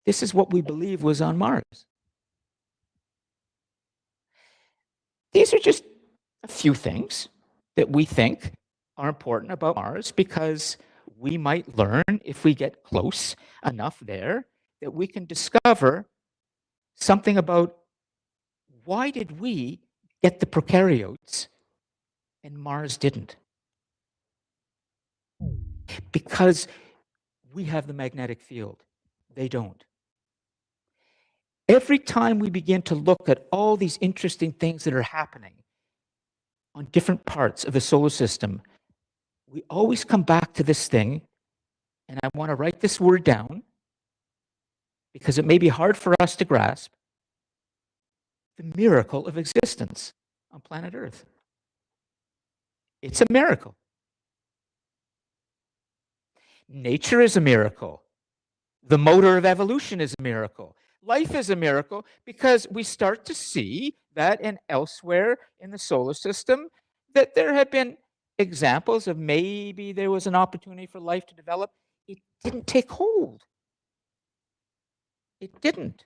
This is what we believe was on Mars. These are just a few things that we think are important about Mars because we might learn, if we get close enough there, that we can discover something about why did we get the prokaryotes and Mars didn't? Because we have the magnetic field. They don't. Every time we begin to look at all these interesting things that are happening on different parts of the solar system, we always come back to this thing, and I want to write this word down because it may be hard for us to grasp, the miracle of existence on planet Earth. It's a miracle. Nature is a miracle. The motor of evolution is a miracle. Life is a miracle because we start to see that and elsewhere in the solar system that there have been examples of maybe there was an opportunity for life to develop. It didn't take hold. It didn't.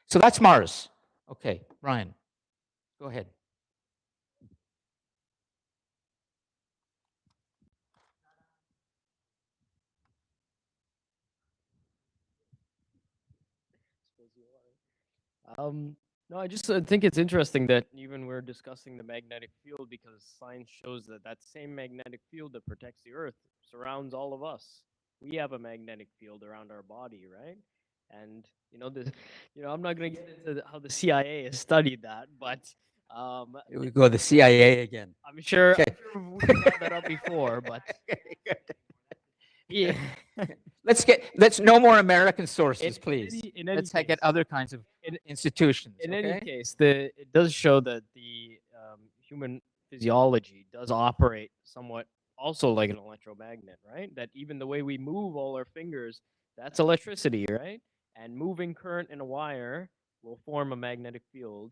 So that's Mars. Okay, Ryan, go ahead. No, I just think it's interesting that even we're discussing the magnetic field because science shows that that same magnetic field that protects the Earth surrounds all of us. We have a magnetic field around our body, right? And I'm not going to get into how the CIA has studied that, but Here we go, the CIA again. I'm sure, Okay. I'm sure we brought that up before, but yeah. Let's no more American sources, In please. any Let's case, get other kinds of in- institutions. in okay? any case, it does show that the human physiology does operate somewhat also like an electromagnet, right? That even the way we move all our fingers, that's electricity, right? And moving current in a wire will form a magnetic field.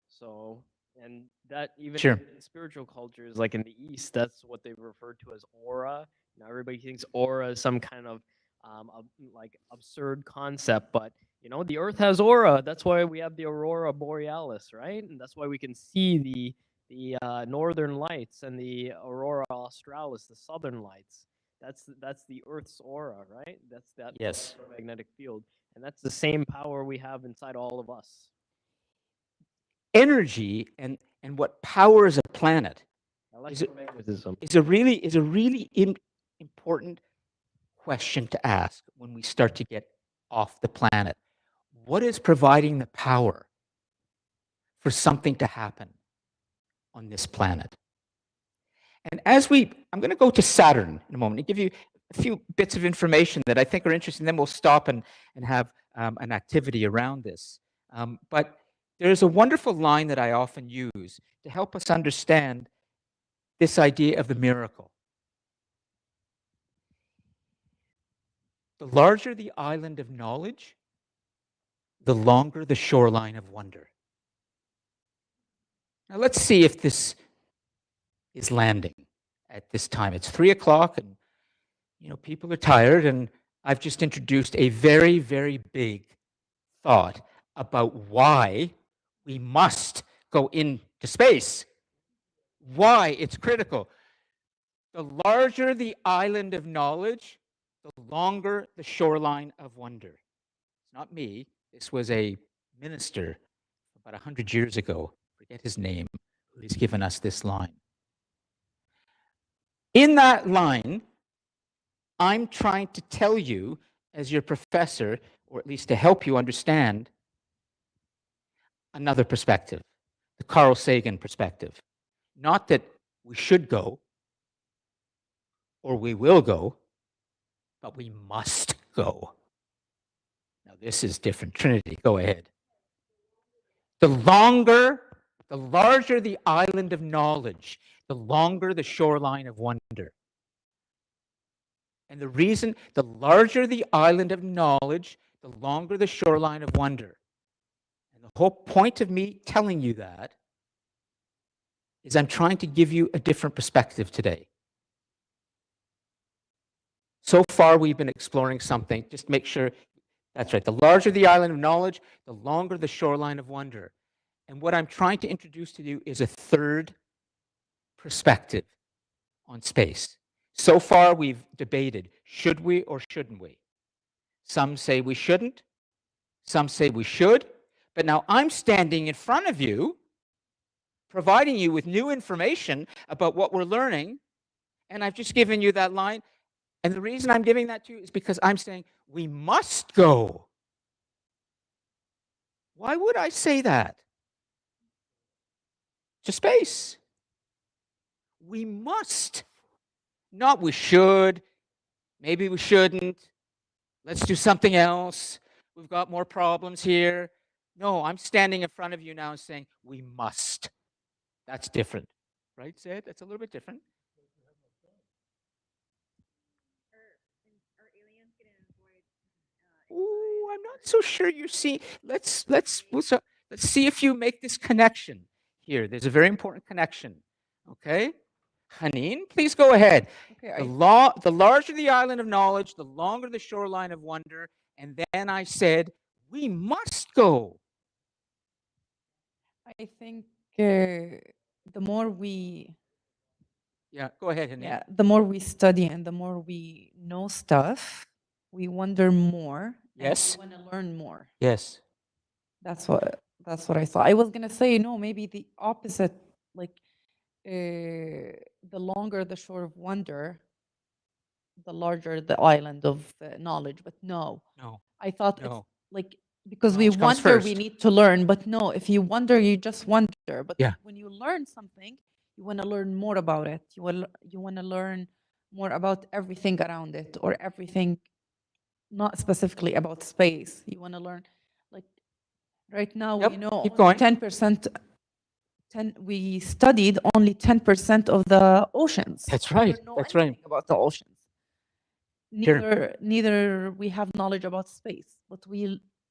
So, and that even Sure. in spiritual cultures, like in the East, that's what they refer to as aura. Now everybody thinks aura is some kind of like absurd concept, but the Earth has aura. That's why we have the aurora borealis, right? And that's why we can see the northern lights and the aurora australis, the southern lights. That's the Earth's aura, right? That's that Yes. magnetic field, and that's the same power we have inside all of us. Energy and what powers a planet Electromagnetism. is a really important question to ask when we start to get off the planet. What is providing the power for something to happen on this planet? And I'm going to go to Saturn in a moment and give you a few bits of information that I think are interesting. Then we'll stop and have an activity around this. But there's a wonderful line that I often use to help us understand this idea of the miracle. The larger the island of knowledge, the longer the shoreline of wonder. Now let's see if this is landing at this time. It's 3 o'clock and people are tired, and I've just introduced a very, very big thought about why we must go into space. Why it's critical. The larger the island of knowledge, the longer the shoreline of wonder. It's not me. This was a minister about 100 years ago, forget his name, who has given us this line. In that line, I'm trying to tell you, as your professor, or at least to help you understand, another perspective, the Carl Sagan perspective. Not that we should go, or we will go, but we must go. Now, this is different. Trinity, go ahead. The larger the island of knowledge, the longer the shoreline of wonder. And the reason, the larger the island of knowledge, the longer the shoreline of wonder. And the whole point of me telling you that is I'm trying to give you a different perspective today. So far, we've been exploring something. Just make sure, that's right. The larger the island of knowledge, the longer the shoreline of wonder. And what I'm trying to introduce to you is a third perspective on space. So far, we've debated, should we or shouldn't we? Some say we shouldn't. Some say we should. But now I'm standing in front of you, providing you with new information about what we're learning, and I've just given you that line. And the reason I'm giving that to you is because I'm saying we must go. Why would I say that? To space. We must. Not we should. Maybe we shouldn't. Let's do something else. We've got more problems here. No, I'm standing in front of you now and saying we must. That's different. Right, Sid? That's a little bit different. Ooh, I'm not so sure you see. Let's see if you make this connection here. There's a very important connection. Okay? Haneen, please go ahead. Okay, The larger the island of knowledge, the longer the shoreline of wonder. And then I said, we must go. I think the more we Yeah, go ahead, Haneen. the more we study and the more we know stuff, we wonder more. Yes. And we want to learn more. Yes. That's what That's what I saw. I was gonna say no, maybe the opposite, like the longer the shore of wonder, the larger the island of knowledge. But no, No, I thought it's no. like because we Knowledge comes wonder, we first. need to learn. But no, if you wonder, you just wonder. But Yeah. when you learn something, you want to learn more about it. You want to learn more about everything around it, or everything, not specifically about space. You want to learn, like right now, Yep, we know keep only going. 10%. We studied only 10% of the oceans. That's We right. don't know That's right. anything about the oceans. Sure. Neither we have knowledge about space. But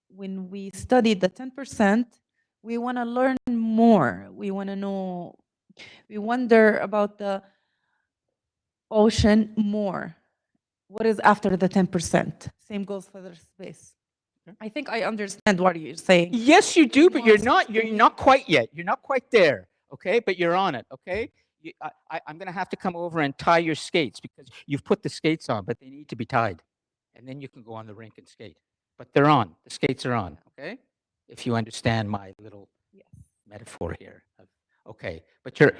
when we studied the 10%, we want to learn more. We want to know. We wonder about the ocean more. What is after the 10%? Same goes for the space. I think I understand what you're saying. Yes, you do, but you're Nuance. not quite yet. You're not quite there, okay? But you're on it, okay? I'm going to have to come over and tie your skates because you've put the skates on, but they need to be tied. And then you can go on the rink and skate. But they're on. The skates are on, okay? If you understand my little Yes. metaphor here. Okay, but you're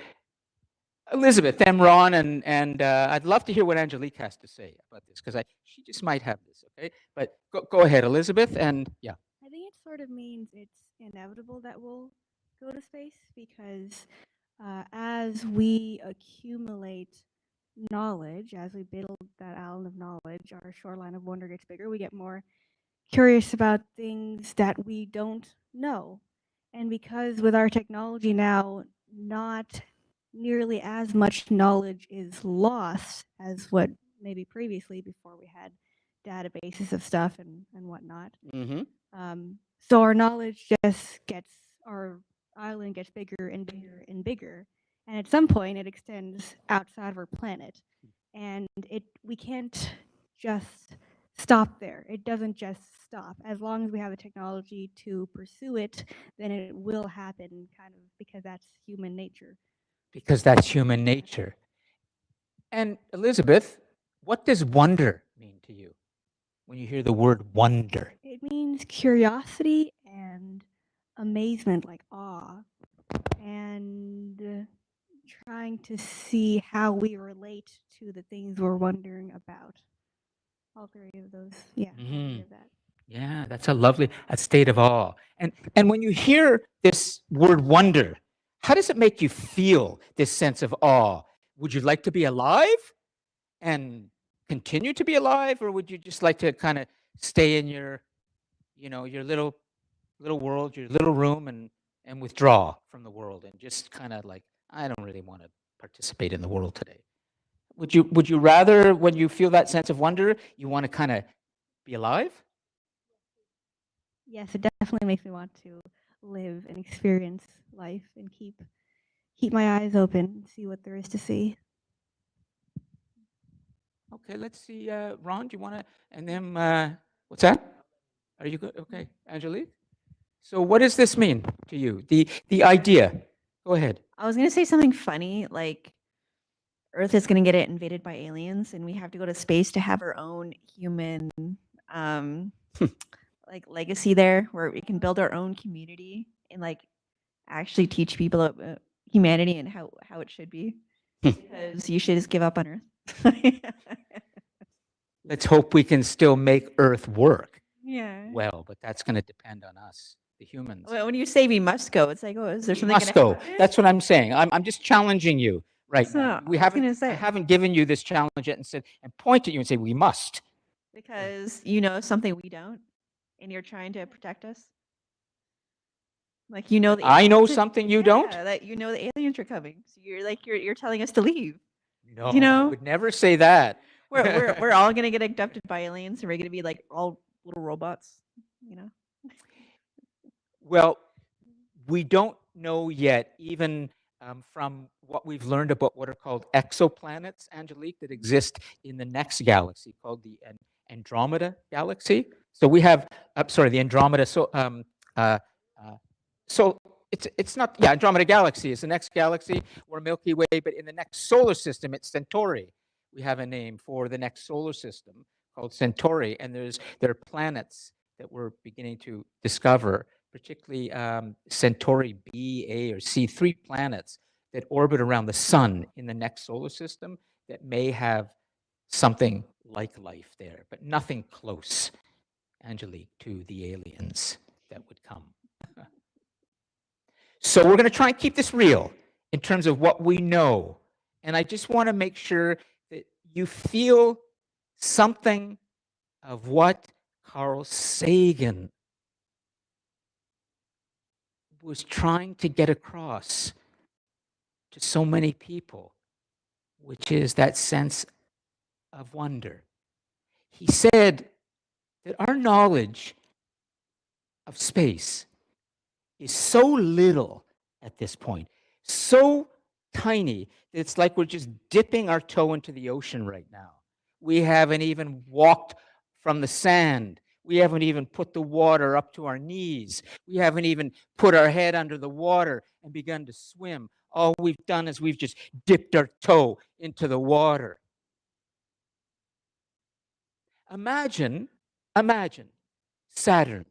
Elizabeth, then Ron, and I'd love to hear what Angelique has to say about this because she just might have this, okay? But go ahead, Elizabeth, and yeah. I think it sort of means it's inevitable that we'll go to space because as we accumulate knowledge, as we build that island of knowledge, our shoreline of wonder gets bigger. We get more curious about things that we don't know. And because with our technology now, not nearly as much knowledge is lost as what maybe previously before we had databases of stuff and whatnot. Mm-hmm. So our knowledge our island gets bigger and bigger and bigger. And at some point it extends outside of our planet. And we can't just stop there. It doesn't just stop. As long as we have the technology to pursue it, then it will happen kind of because that's human nature. Because that's human nature. And Elizabeth, what does wonder mean to you when you hear the word wonder? It means curiosity and amazement, like awe, and trying to see how we relate to the things we're wondering about. All three of those, yeah, all three of that. Yeah, that's a state of awe. And when you hear this word wonder, how does it make you feel, this sense of awe? Would you like to be alive and continue to be alive, or would you just like to kind of stay in your little world, your little room, and withdraw from the world and just kind of like, I don't really want to participate in the world today? Would you rather, when you feel that sense of wonder, you want to kind of be alive? Yes, it definitely makes me want to live and experience life and keep my eyes open, see what there is to see. Okay, let's see. Ron, do you want to? And then, what's that? Are you good? Okay, Angelique? So what does this mean to you? The idea. Go ahead. I was going to say something funny, like Earth is going to get invaded by aliens and we have to go to space to have our own human like legacy there where we can build our own community and like actually teach people about humanity and how it should be. Because you should just give up on Earth. Let's hope we can still make Earth work Yeah. well, but that's going to depend on us, the humans. Well, when you say we must go, it's like, oh, is there We something must gonna go. happen? That's what I'm saying. I'm just challenging you right So, now. I was gonna say. I haven't given you this challenge yet and point at you and say we must. Because you know something we don't, and you're trying to protect us. Like you know, the I know aliens are- something you don't? Yeah, that you know the aliens are coming. So you're like you're telling us to leave. No, You know? I would never say that. We're all gonna get abducted by aliens, and we're gonna be like all little robots. You know. Well, we don't know yet, even from what we've learned about what are called exoplanets, Angelique, that exist in the next galaxy called the Andromeda galaxy. So we have, the Andromeda. So it's not, Andromeda galaxy is the next galaxy. We're Milky Way, but in the next solar system, it's Centauri. We have a name for the next solar system called Centauri, and there are planets that we're beginning to discover particularly Centauri B, A, or C, 3 planets that orbit around the sun in the next solar system that may have something like life there, but nothing close, Angelique, to the aliens that would come. So we're going to try and keep this real in terms of what we know. And I just want to make sure that you feel something of what Carl Sagan was trying to get across to so many people, which is that sense of wonder. He said that our knowledge of space is so little at this point, so tiny, that it's like we're just dipping our toe into the ocean right now. We haven't even walked from the sand. We haven't even put the water up to our knees. We haven't even put our head under the water and begun to swim. All we've done is we've just dipped our toe into the water. Imagine Saturn,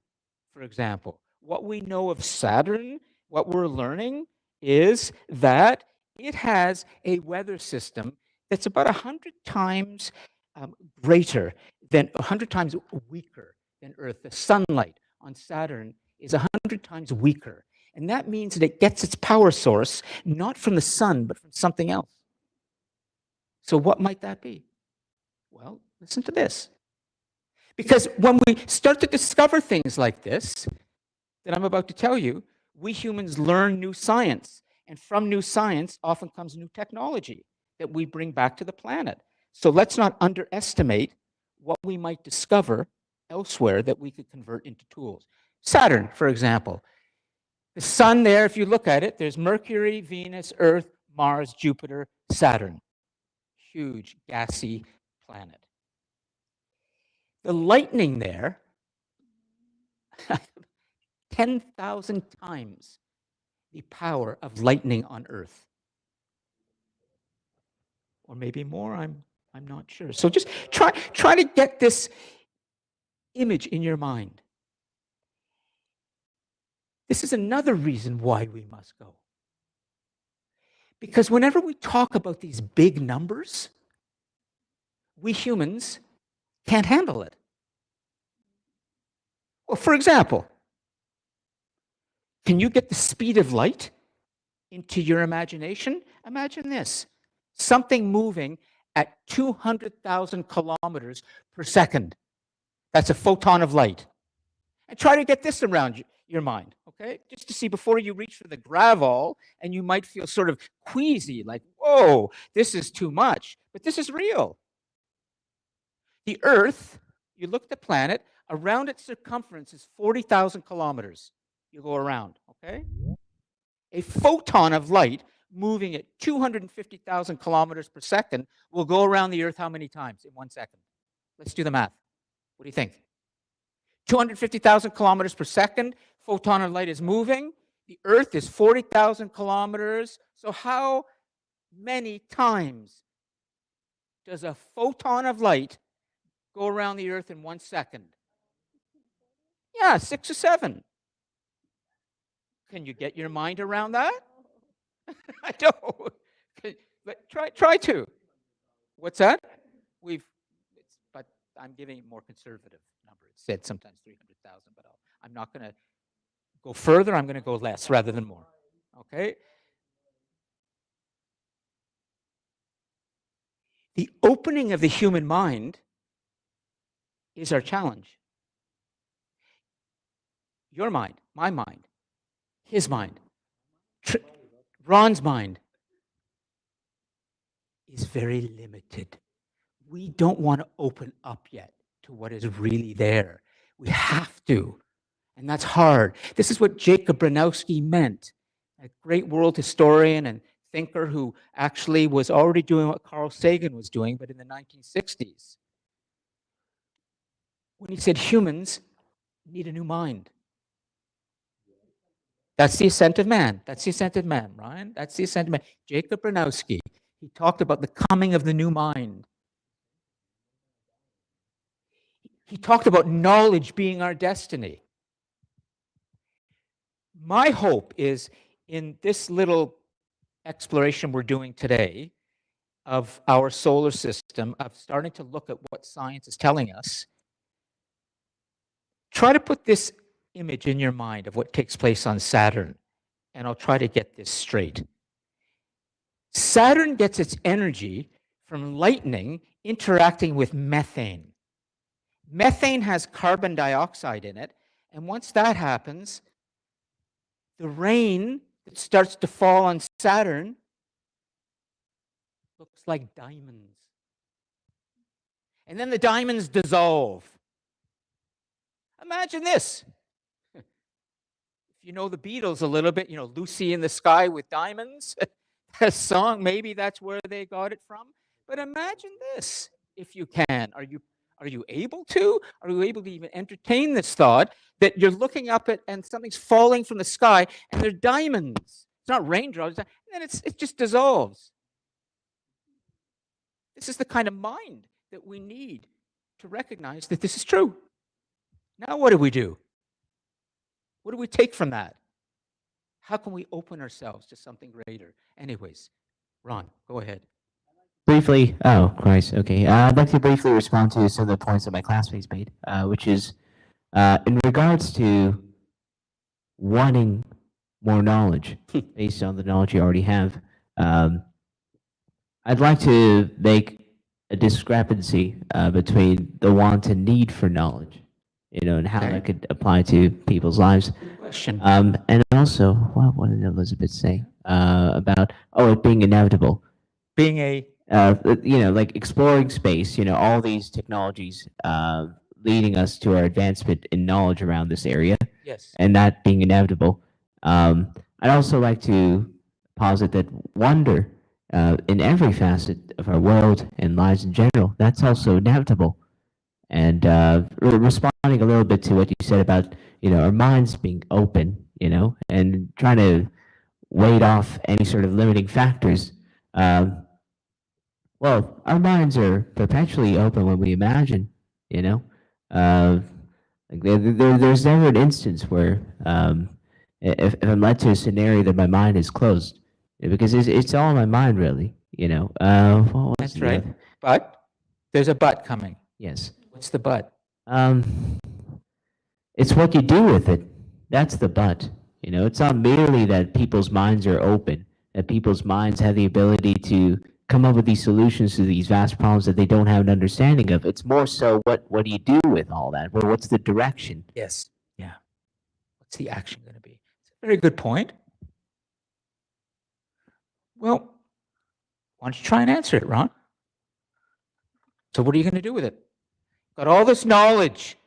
for example. What we know of Saturn, what we're learning is that it has a weather system that's about 100 times greater than, 100 times weaker than Earth. The sunlight on Saturn is 100 times weaker. And that means that it gets its power source not from the sun, but from something else. So what might that be? Well, listen to this. Because when we start to discover things like this, that I'm about to tell you, we humans learn new science. And from new science often comes new technology that we bring back to the planet. So let's not underestimate what we might discover elsewhere that we could convert into tools. Saturn, for example. The sun there, if you look at it, there's Mercury, Venus, Earth, Mars, Jupiter, Saturn. Huge, gassy planet. The lightning there, 10,000 times the power of lightning on Earth. Or maybe more, I'm not sure. So just try to get this image in your mind. This is another reason why we must go. Because whenever we talk about these big numbers, we humans can't handle it. Well, for example, can you get the speed of light into your imagination? Imagine this, something moving at 200,000 kilometers per second. That's a photon of light. And try to get this around your mind, okay? Just to see before you reach for the gravel, and you might feel sort of queasy, like, whoa, this is too much. But this is real. The Earth, you look at the planet, around its circumference is 40,000 kilometers. You go around, okay? A photon of light moving at 250,000 kilometers per second will go around the Earth how many times in 1 second? Let's do the math. What do you think? 250,000 kilometers per second, photon of light is moving. The Earth is 40,000 kilometers. So how many times does a photon of light go around the Earth in 1 second? Yeah, 6 or 7. Can you get your mind around that? I don't. But try to. What's that? But I'm giving a more conservative number. It said sometimes 300,000, but I'm not going to go further. I'm going to go less rather than more. Okay? The opening of the human mind is our challenge. Your mind, my mind, his mind, Ron's mind is very limited. We don't want to open up yet to what is really there. We have to, and that's hard. This is what Jacob Bronowski meant, a great world historian and thinker who actually was already doing what Carl Sagan was doing, but in the 1960s. When he said humans need a new mind. That's the ascent of man. That's the ascent of man, Ryan. That's the ascent of man. Jacob Bronowski, he talked about the coming of the new mind. He talked about knowledge being our destiny. My hope is in this little exploration we're doing today of our solar system, of starting to look at what science is telling us, try to put this image in your mind of what takes place on Saturn, and I'll try to get this straight. Saturn gets its energy from lightning interacting with methane. Methane has carbon dioxide in it, and once that happens, the rain that starts to fall on Saturn looks like diamonds. And then the diamonds dissolve. Imagine this. If you know the Beatles a little bit, you know, Lucy in the Sky with Diamonds, a song, maybe that's where they got it from. But imagine this, if you can. Are you able to? Are you able to even entertain this thought that you're looking up at and something's falling from the sky and they're diamonds? It's not raindrops, and then it just dissolves. This is the kind of mind that we need to recognize that this is true. Now what do we do? What do we take from that? How can we open ourselves to something greater? Anyways, Ron, go ahead. Briefly, oh, Christ, okay. I'd like to briefly respond to some of the points that my classmates made, which is in regards to wanting more knowledge based on the knowledge you already have. I'd like to make a discrepancy between the want and need for knowledge, you know, and how that could apply to people's lives. Question. And also, what did Elizabeth say about, it being inevitable? Being a you know, like exploring space, you know, all these technologies leading us to our advancement in knowledge around this area, yes. and that being inevitable. I'd also like to posit that wonder in every facet of our world and lives in general, that's also inevitable. And responding a little bit to what you said about, you know, our minds being open, you know, and trying to wade off any sort of limiting factors. Well, our minds are perpetually open when we imagine, you know. Like there's never an instance where if I'm led to a scenario that my mind is closed, because it's all in my mind, really, you know. That's right. But there's a but coming. Yes. What's the but? It's what you do with it. That's the but. You know, it's not merely that people's minds are open, that people's minds have the ability to come up with these solutions to these vast problems that they don't have an understanding of. It's more so what do you do with all that? Well, what's the direction? Yes. Yeah. What's the action going to be? It's a very good point. Well, why don't you try and answer it, Ron? So what are you going to do with it? Got all this knowledge,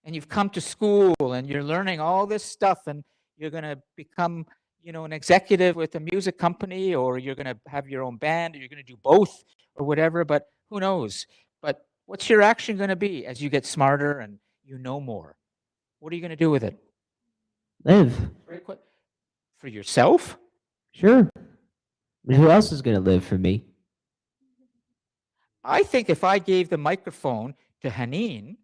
and you've come to school, and you're learning all this stuff, and you're going to become, you know, an executive with a music company, or you're going to have your own band, or you're going to do both, or whatever, but who knows? But what's your action going to be as you get smarter and you know more? What are you going to do with it? Live. For yourself? Sure. I mean, who else is going to live for me? I think if I gave the microphone to Haneen,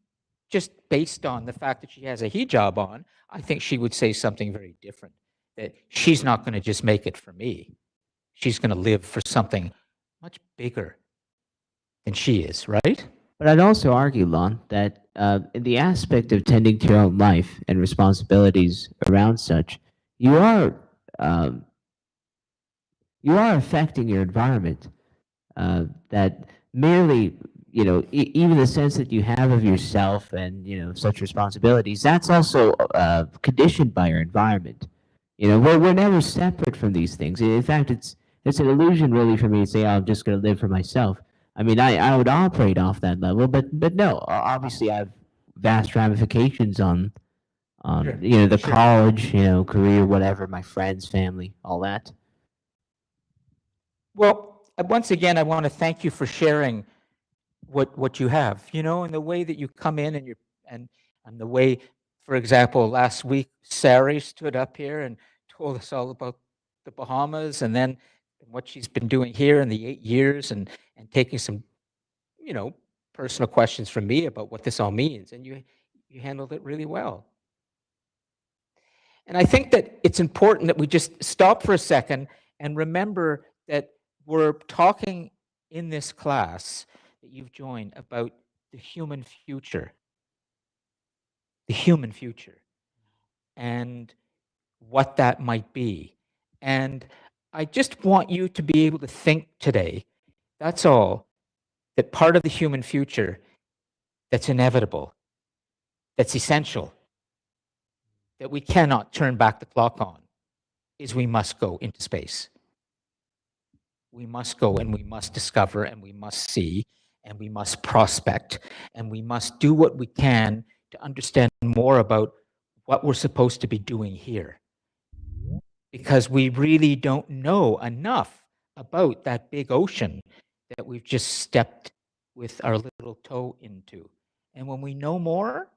just based on the fact that she has a hijab on, I think she would say something very different. That she's not going to just make it for me. She's going to live for something much bigger than she is, right? But I'd also argue, Lon, that in the aspect of tending to your own life and responsibilities around such, you are affecting your environment. That merely, you know, even the sense that you have of yourself and, you know, such responsibilities, that's also conditioned by your environment. You know, we're never separate from these things. In fact, it's an illusion really for me to say, I'm just going to live for myself. I mean, I would operate off that level, but no, obviously I have vast ramifications on Sure. you know, the Sure. college, you know, career, whatever, my friends, family, all that. Well, once again, I want to thank you for sharing what you have, you know, and the way that you come in and the way, for example, last week, Sari stood up here and told us all about the Bahamas and then what she's been doing here in the 8 years and taking some, you know, personal questions from me about what this all means. And you handled it really well. And I think that it's important that we just stop for a second and remember that we're talking in this class that you've joined about the human future. The human future. And what that might be. And I just want you to be able to think today, that's all, that part of the human future that's inevitable, that's essential, that we cannot turn back the clock on, is we must go into space. We must go and we must discover and we must see and we must prospect and we must do what we can to understand more about what we're supposed to be doing here. Because we really don't know enough about that big ocean that we've just stepped with our little toe into. And when we know more,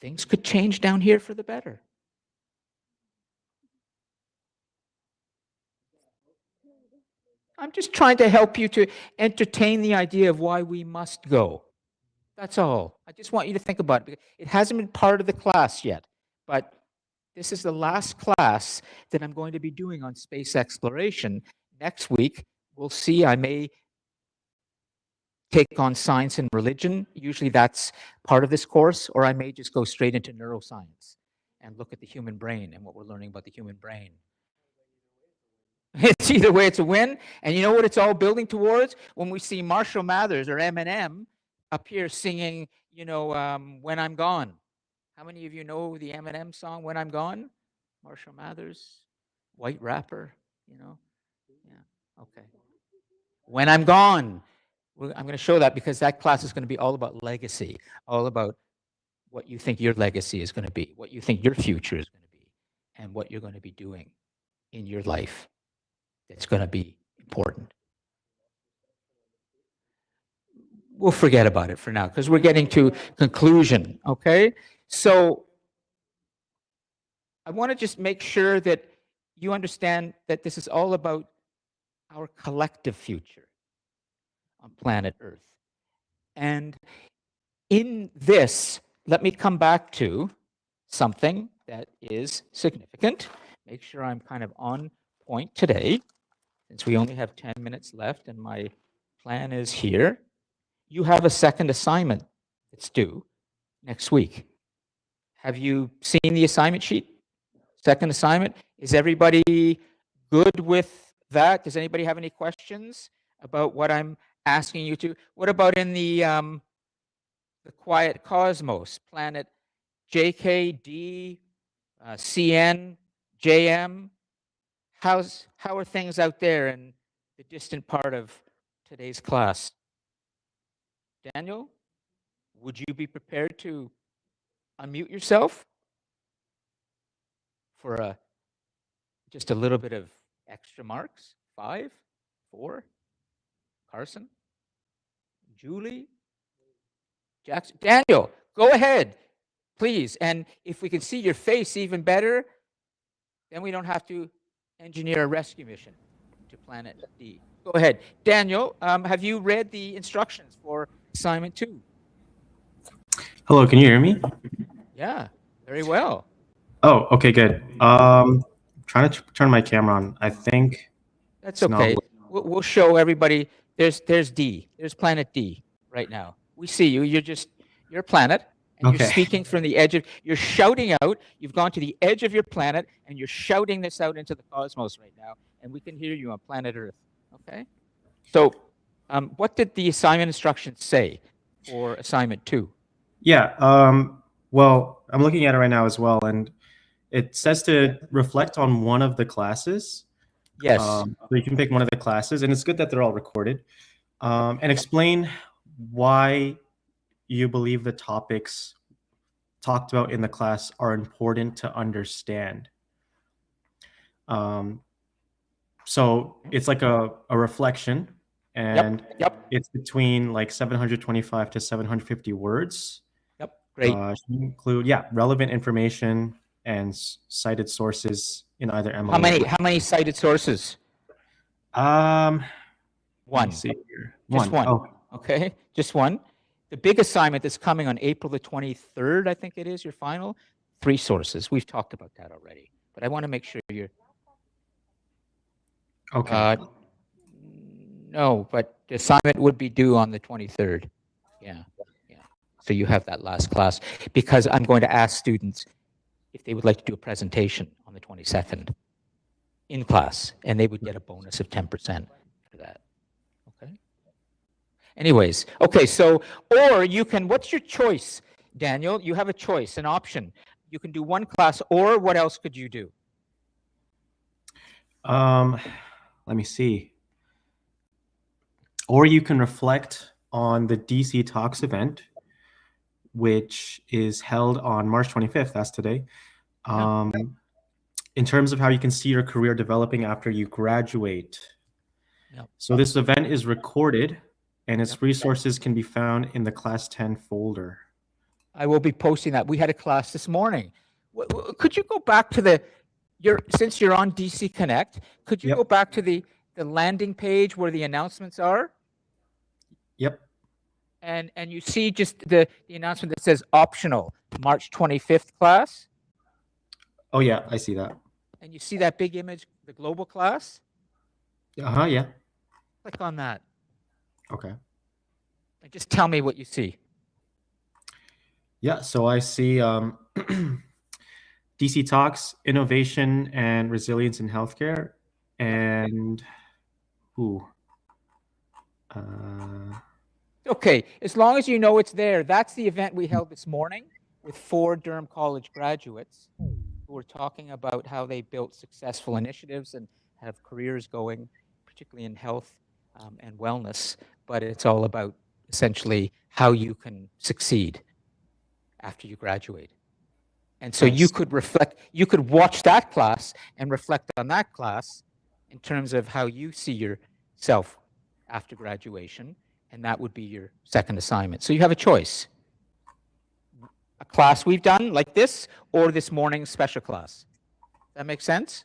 things could change down here for the better. I'm just trying to help you to entertain the idea of why we must go. That's all. I just want you to think about it. It hasn't been part of the class yet, but this is the last class that I'm going to be doing on space exploration. Next week, we'll see. I may take on science and religion. Usually that's part of this course, or I may just go straight into neuroscience and look at the human brain and what we're learning about the human brain. It's either way, it's a win. And you know what it's all building towards? When we see Marshall Mathers or Eminem up here singing, you know, When I'm Gone. How many of you know the Eminem song, When I'm Gone? Marshall Mathers, white rapper, you know? Yeah, okay. When I'm Gone. I'm going to show that because that class is going to be all about legacy, all about what you think your legacy is going to be, what you think your future is going to be, and what you're going to be doing in your life that's going to be important. We'll forget about it for now because we're getting to conclusion, okay? So I want to just make sure that you understand that this is all about our collective future on planet Earth. And in this, let me come back to something that is significant. Make sure I'm kind of on point today, since we only have 10 minutes left and my plan is here. You have a second assignment that's due next week. Have you seen the assignment sheet? Second assignment. Is everybody good with that? Does anybody have any questions about what I'm asking you to? What about in the quiet cosmos, planet JK, CN, JM? How are things out there in the distant part of today's class? Daniel, would you be prepared to unmute yourself for just a little bit of extra marks? 5, 4? Carson? Julie? Jackson? Daniel, go ahead, please. And if we can see your face even better, then we don't have to engineer a rescue mission to planet D. Go ahead. Daniel, have you read the instructions for assignment 2? Hello, can you hear me? Yeah, very well. Oh, okay, good. Trying to turn my camera on. I think That's it's not okay. We'll show everybody. There's D. There's planet D right now. We see you. You're a planet. And you're Okay. speaking from the edge of, you're shouting out, you've gone to the edge of your planet and you're shouting this out into the cosmos right now. And we can hear you on planet Earth. Okay? So what did the assignment instructions say for assignment 2? Yeah. Well, I'm looking at it right now as well, and it says to reflect on one of the classes. Yes. So you can pick one of the classes, and it's good that they're all recorded. And explain why you believe the topics talked about in the class are important to understand. So it's like a reflection, and Yep. it's between like 725 to 750 words. Yep. Great. Should include, relevant information and cited sources in either MLA. How many cited sources? Let me One. see here. Just one. Oh, Okay. Just one. The big assignment that's coming on April the 23rd, I think it is, your final, 3 sources. We've talked about that already, but I want to make sure you're. Okay. No, but the assignment would be due on the 23rd. Yeah, yeah. So you have that last class, because I'm going to ask students if they would like to do a presentation on the 22nd in class, and they would get a bonus of 10% for that. Okay. Anyways, okay, so, or you can, what's your choice, Daniel? You have a choice, an option. You can do 1 class, or what else could you do? Let me see. Or you can reflect on the DC Talks event, which is held on March 25th, that's today. In terms of how you can see your career developing after you graduate. Yep. So this event is recorded, and its resources can be found in the Class 10 folder. I will be posting that. We had a class this morning. Could you go back to since you're on DC Connect, could you Yep. go back to the landing page where the announcements are? Yep. And you see just the announcement that says optional, March 25th class? Oh yeah, I see that. And you see that big image, the global class? Yeah. Click on that. Okay. And just tell me what you see. Yeah, so I see DC Talks, Innovation and Resilience in Healthcare, and Okay, as long as you know it's there, that's the event we held this morning with 4 Durham College graduates who were talking about how they built successful initiatives and have careers going, particularly in health and wellness. But it's all about essentially how you can succeed after you graduate. And so you could reflect, you could watch that class and reflect on that class in terms of how you see yourself after graduation, and that would be your second assignment. So you have a choice. A class we've done like this, or this morning's special class. That make sense?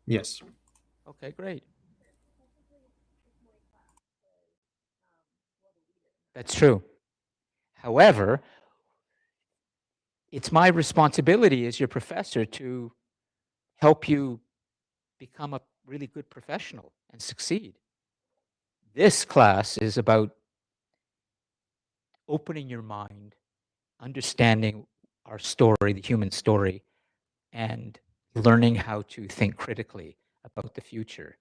yes. Okay, great. That's true. However, it's my responsibility as your professor to help you become a really good professional and succeed. This class is about opening your mind, understanding our story, the human story, and learning how to think critically about the future.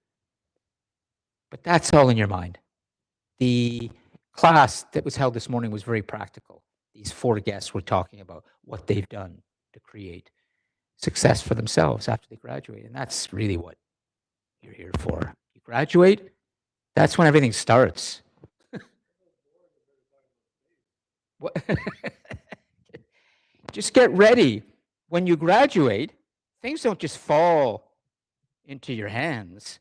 But that's all in your mind. The class that was held this morning was very practical. These 4 guests were talking about what they've done to create success for themselves after they graduate. And that's really what you're here for. You graduate, that's when everything starts. Just get ready. When you graduate, things don't just fall into your hands.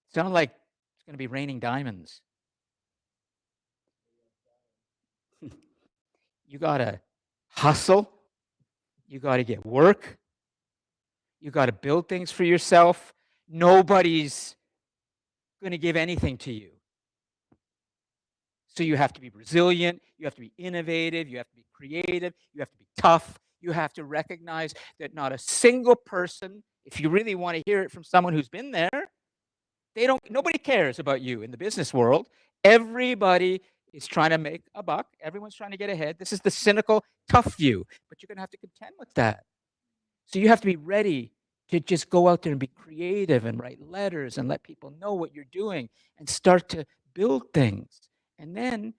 It's not like it's going to be raining diamonds. You got to hustle. You got to get work. You got to build things for yourself. Nobody's going to give anything to you. So you have to be resilient. You have to be innovative. You have to be creative. You have to be tough. You have to recognize that not a single person, if you really want to hear it from someone who's been there, nobody cares about you in the business world. Everybody is trying to make a buck. Everyone's trying to get ahead. This is the cynical, tough view, but you're going to have to contend with that. So you have to be ready to just go out there and be creative and write letters and let people know what you're doing and start to build things. And then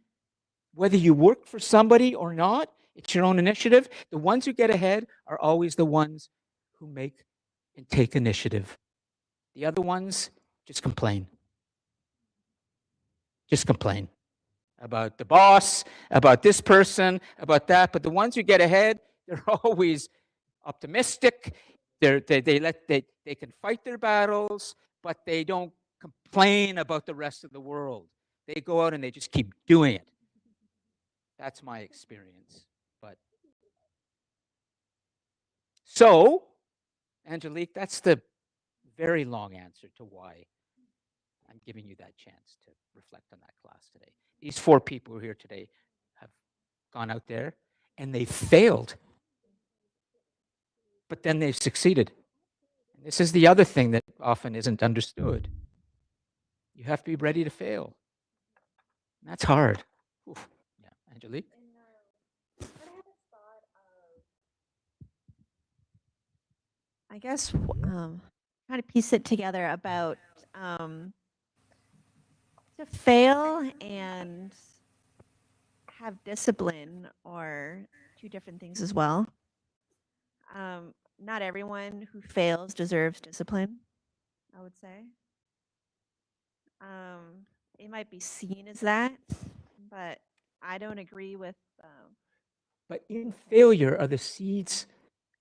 whether you work for somebody or not, it's your own initiative. The ones who get ahead are always the ones who make and take initiative. The other ones just complain. Just complain about the boss, about this person, about that. But the ones who get ahead, they're always optimistic. They can fight their battles, but they don't complain about the rest of the world. They go out and they just keep doing it. That's my experience. But so, Angelique, that's the very long answer to why I'm giving you that chance to reflect on that class today. These 4 people who are here today have gone out there and they failed, but then they've succeeded. And this is the other thing that often isn't understood. You have to be ready to fail. And that's hard. Oof. Yeah, Angelique? I guess trying to piece it together about to fail and have discipline are 2 different things as well. Not everyone who fails deserves discipline, I would say. It might be seen as that, but I don't agree with. But in failure are the seeds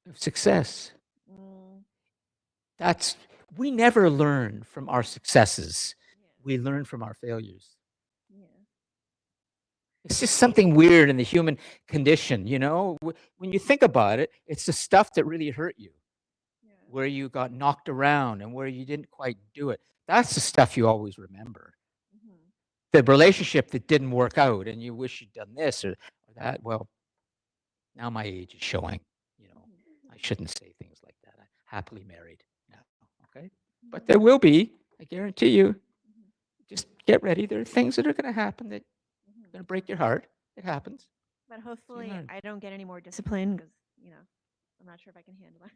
of success. Mm, We never learn from our successes. yeah, We learn from our failures. yeah. It's just something weird in the human condition, you know? When you think about it, it's the stuff that really hurt you, Yeah. where you got knocked around and where you didn't quite do it. That's the stuff you always remember. Mhm. The relationship that didn't work out and you wish you'd done this or that. Well, now my age is showing, you know, I shouldn't say things like that. I'm happily married now, okay? But there will be, I guarantee you. Just get ready. There are things that are going to happen that are going to break your heart. It happens. But hopefully, learn. I don't get any more discipline because I'm not sure if I can handle that.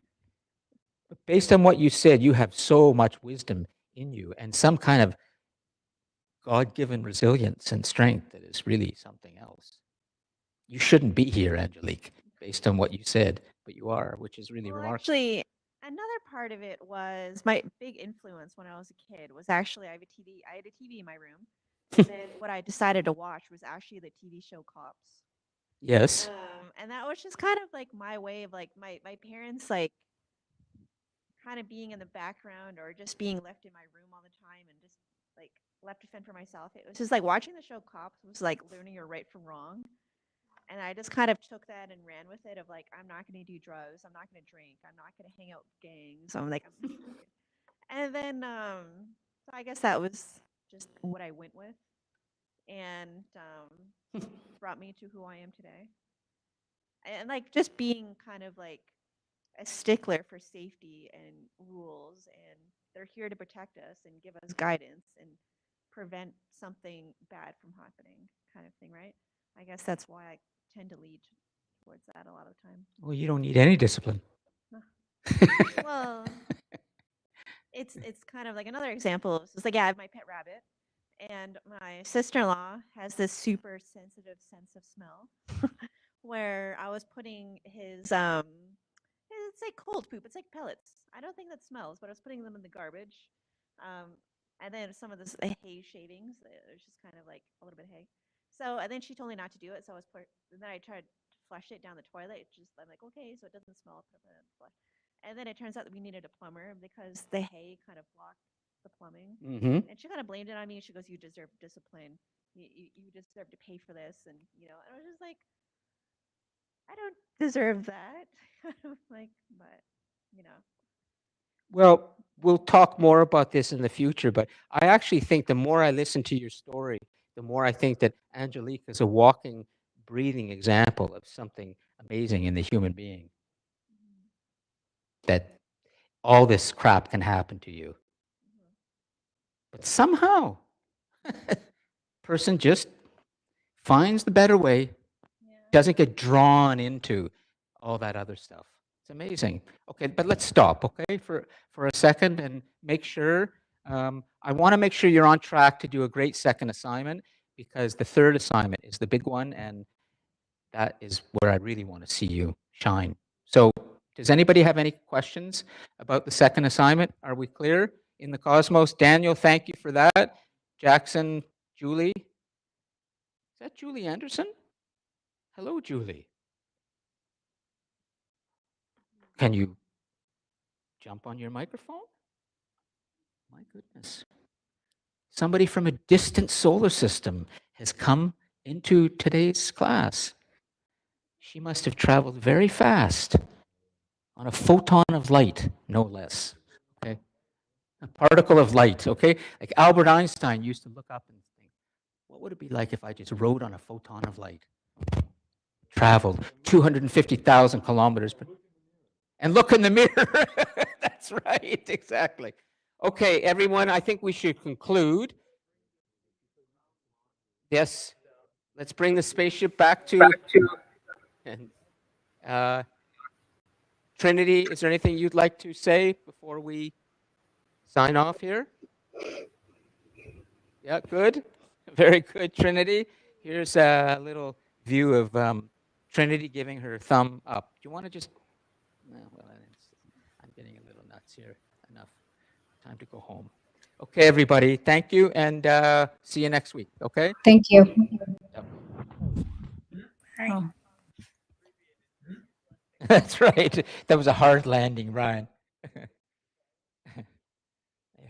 But based on what you said, you have so much wisdom in you and some kind of God-given resilience and strength that is really something else. You shouldn't be here, Angelique, based on what you said, but you are, which is really Well, remarkable. actually, another part of it was my big influence when I was a kid was actually I had a TV in my room. And then what I decided to watch was actually the TV show Cops. Yes. And that was just kind of like my way of like my parents like kind of being in the background or just being left in my room all the time and just like left to fend for myself. It was just like watching the show Cops was like learning your right from wrong. And I just kind of took that and ran with it of like, I'm not going to do drugs. I'm not going to drink. I'm not going to hang out with gangs. I'm like, and then, so I guess that was just what I went with and brought me to who I am today. And like just being kind of like a stickler for safety and rules, and they're here to protect us and give us guidance and prevent something bad from happening, kind of thing, right? I guess that's why I tend to lead towards that a lot of the time. Well, you don't need any discipline. Well, it's kind of like another example. It's like, yeah, I have my pet rabbit, and my sister-in-law has this super sensitive sense of smell, where I was putting his it's like cold poop. It's like pellets. I don't think that smells, but I was putting them in the garbage. And then some of this hay shavings. There's just kind of like a little bit of hay. So and then she told me not to do it. So I was and then I tried to flush it down the toilet. I'm like, okay, so it doesn't smell. Put it in the flush. And then it turns out that we needed a plumber because the hay kind of blocked the plumbing. Mm-hmm. And she kind of blamed it on me. She goes, "You deserve discipline. You deserve to pay for this." And and I was just like, I don't deserve that. Like, but Well, we'll talk more about this in the future, but I actually think the more I listen to your story, the more I think that Angelique is a walking, breathing example of something amazing in the human being. That all this crap can happen to you. But somehow, person just finds the better way, doesn't get drawn into all that other stuff. It's amazing. Okay, but let's stop, okay, for a second and make sure. I want to make sure you're on track to do a great second assignment because the third assignment is the big one, and that is where I really want to see you shine. So does anybody have any questions about the second assignment? Are we clear in the cosmos? Daniel, thank you for that. Jackson, Julie. Is that Julie Anderson? Hello, Julie. Can you jump on your microphone? My goodness. Somebody from a distant solar system has come into today's class. She must have traveled very fast on a photon of light, no less. Okay. A particle of light, okay? Like Albert Einstein used to look up and think, what would it be like if I just rode on a photon of light? Traveled 250,000 kilometers and look in the mirror. That's right, exactly. Okay, everyone, I think we should conclude. Yes, let's bring the spaceship back to. And Trinity, is there anything you'd like to say before we sign off here? Yeah, good. Very good, Trinity. Here's a little view of Trinity giving her thumb up. Do you want to just, well, I'm getting a little nuts here. Enough. Time to go home. Okay, everybody. Thank you, and see you next week, okay? Thank you. Yep. Bye. That's right. That was a hard landing, Ryan. A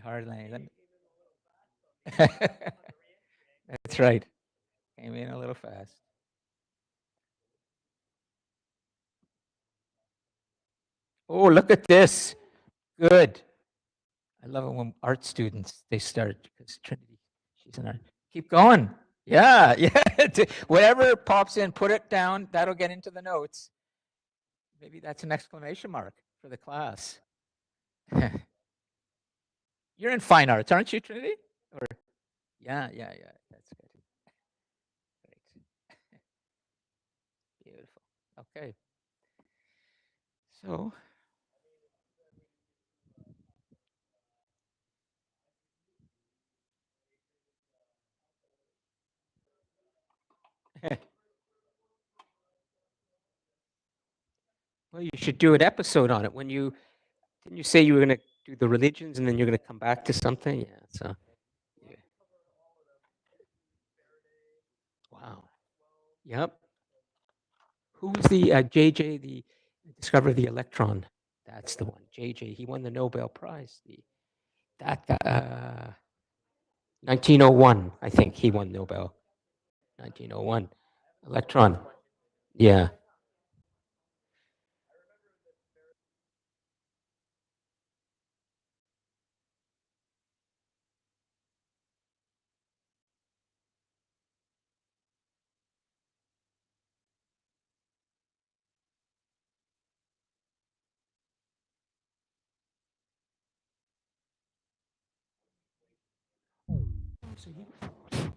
hard landing. That's right. Came in a little fast. Oh, look at this. Good. I love it when art students, they start, because Trinity, she's an art. Keep going. Yeah, yeah. Whatever pops in, put it down. That'll get into the notes. Maybe that's an exclamation mark for the class. You're in fine arts, aren't you, Trinity? Or yeah. That's good. Great. Beautiful. Okay. So well, you should do an episode on it. When you didn't you say you were going to do the religions and then you're going to come back to something? Yeah. So. Yeah. Wow. Yep. Who was the JJ, the discoverer of the electron? That's the one. JJ. He won the Nobel Prize. That guy, 1901, I think he won Nobel. 1901. Electron. Yeah. So you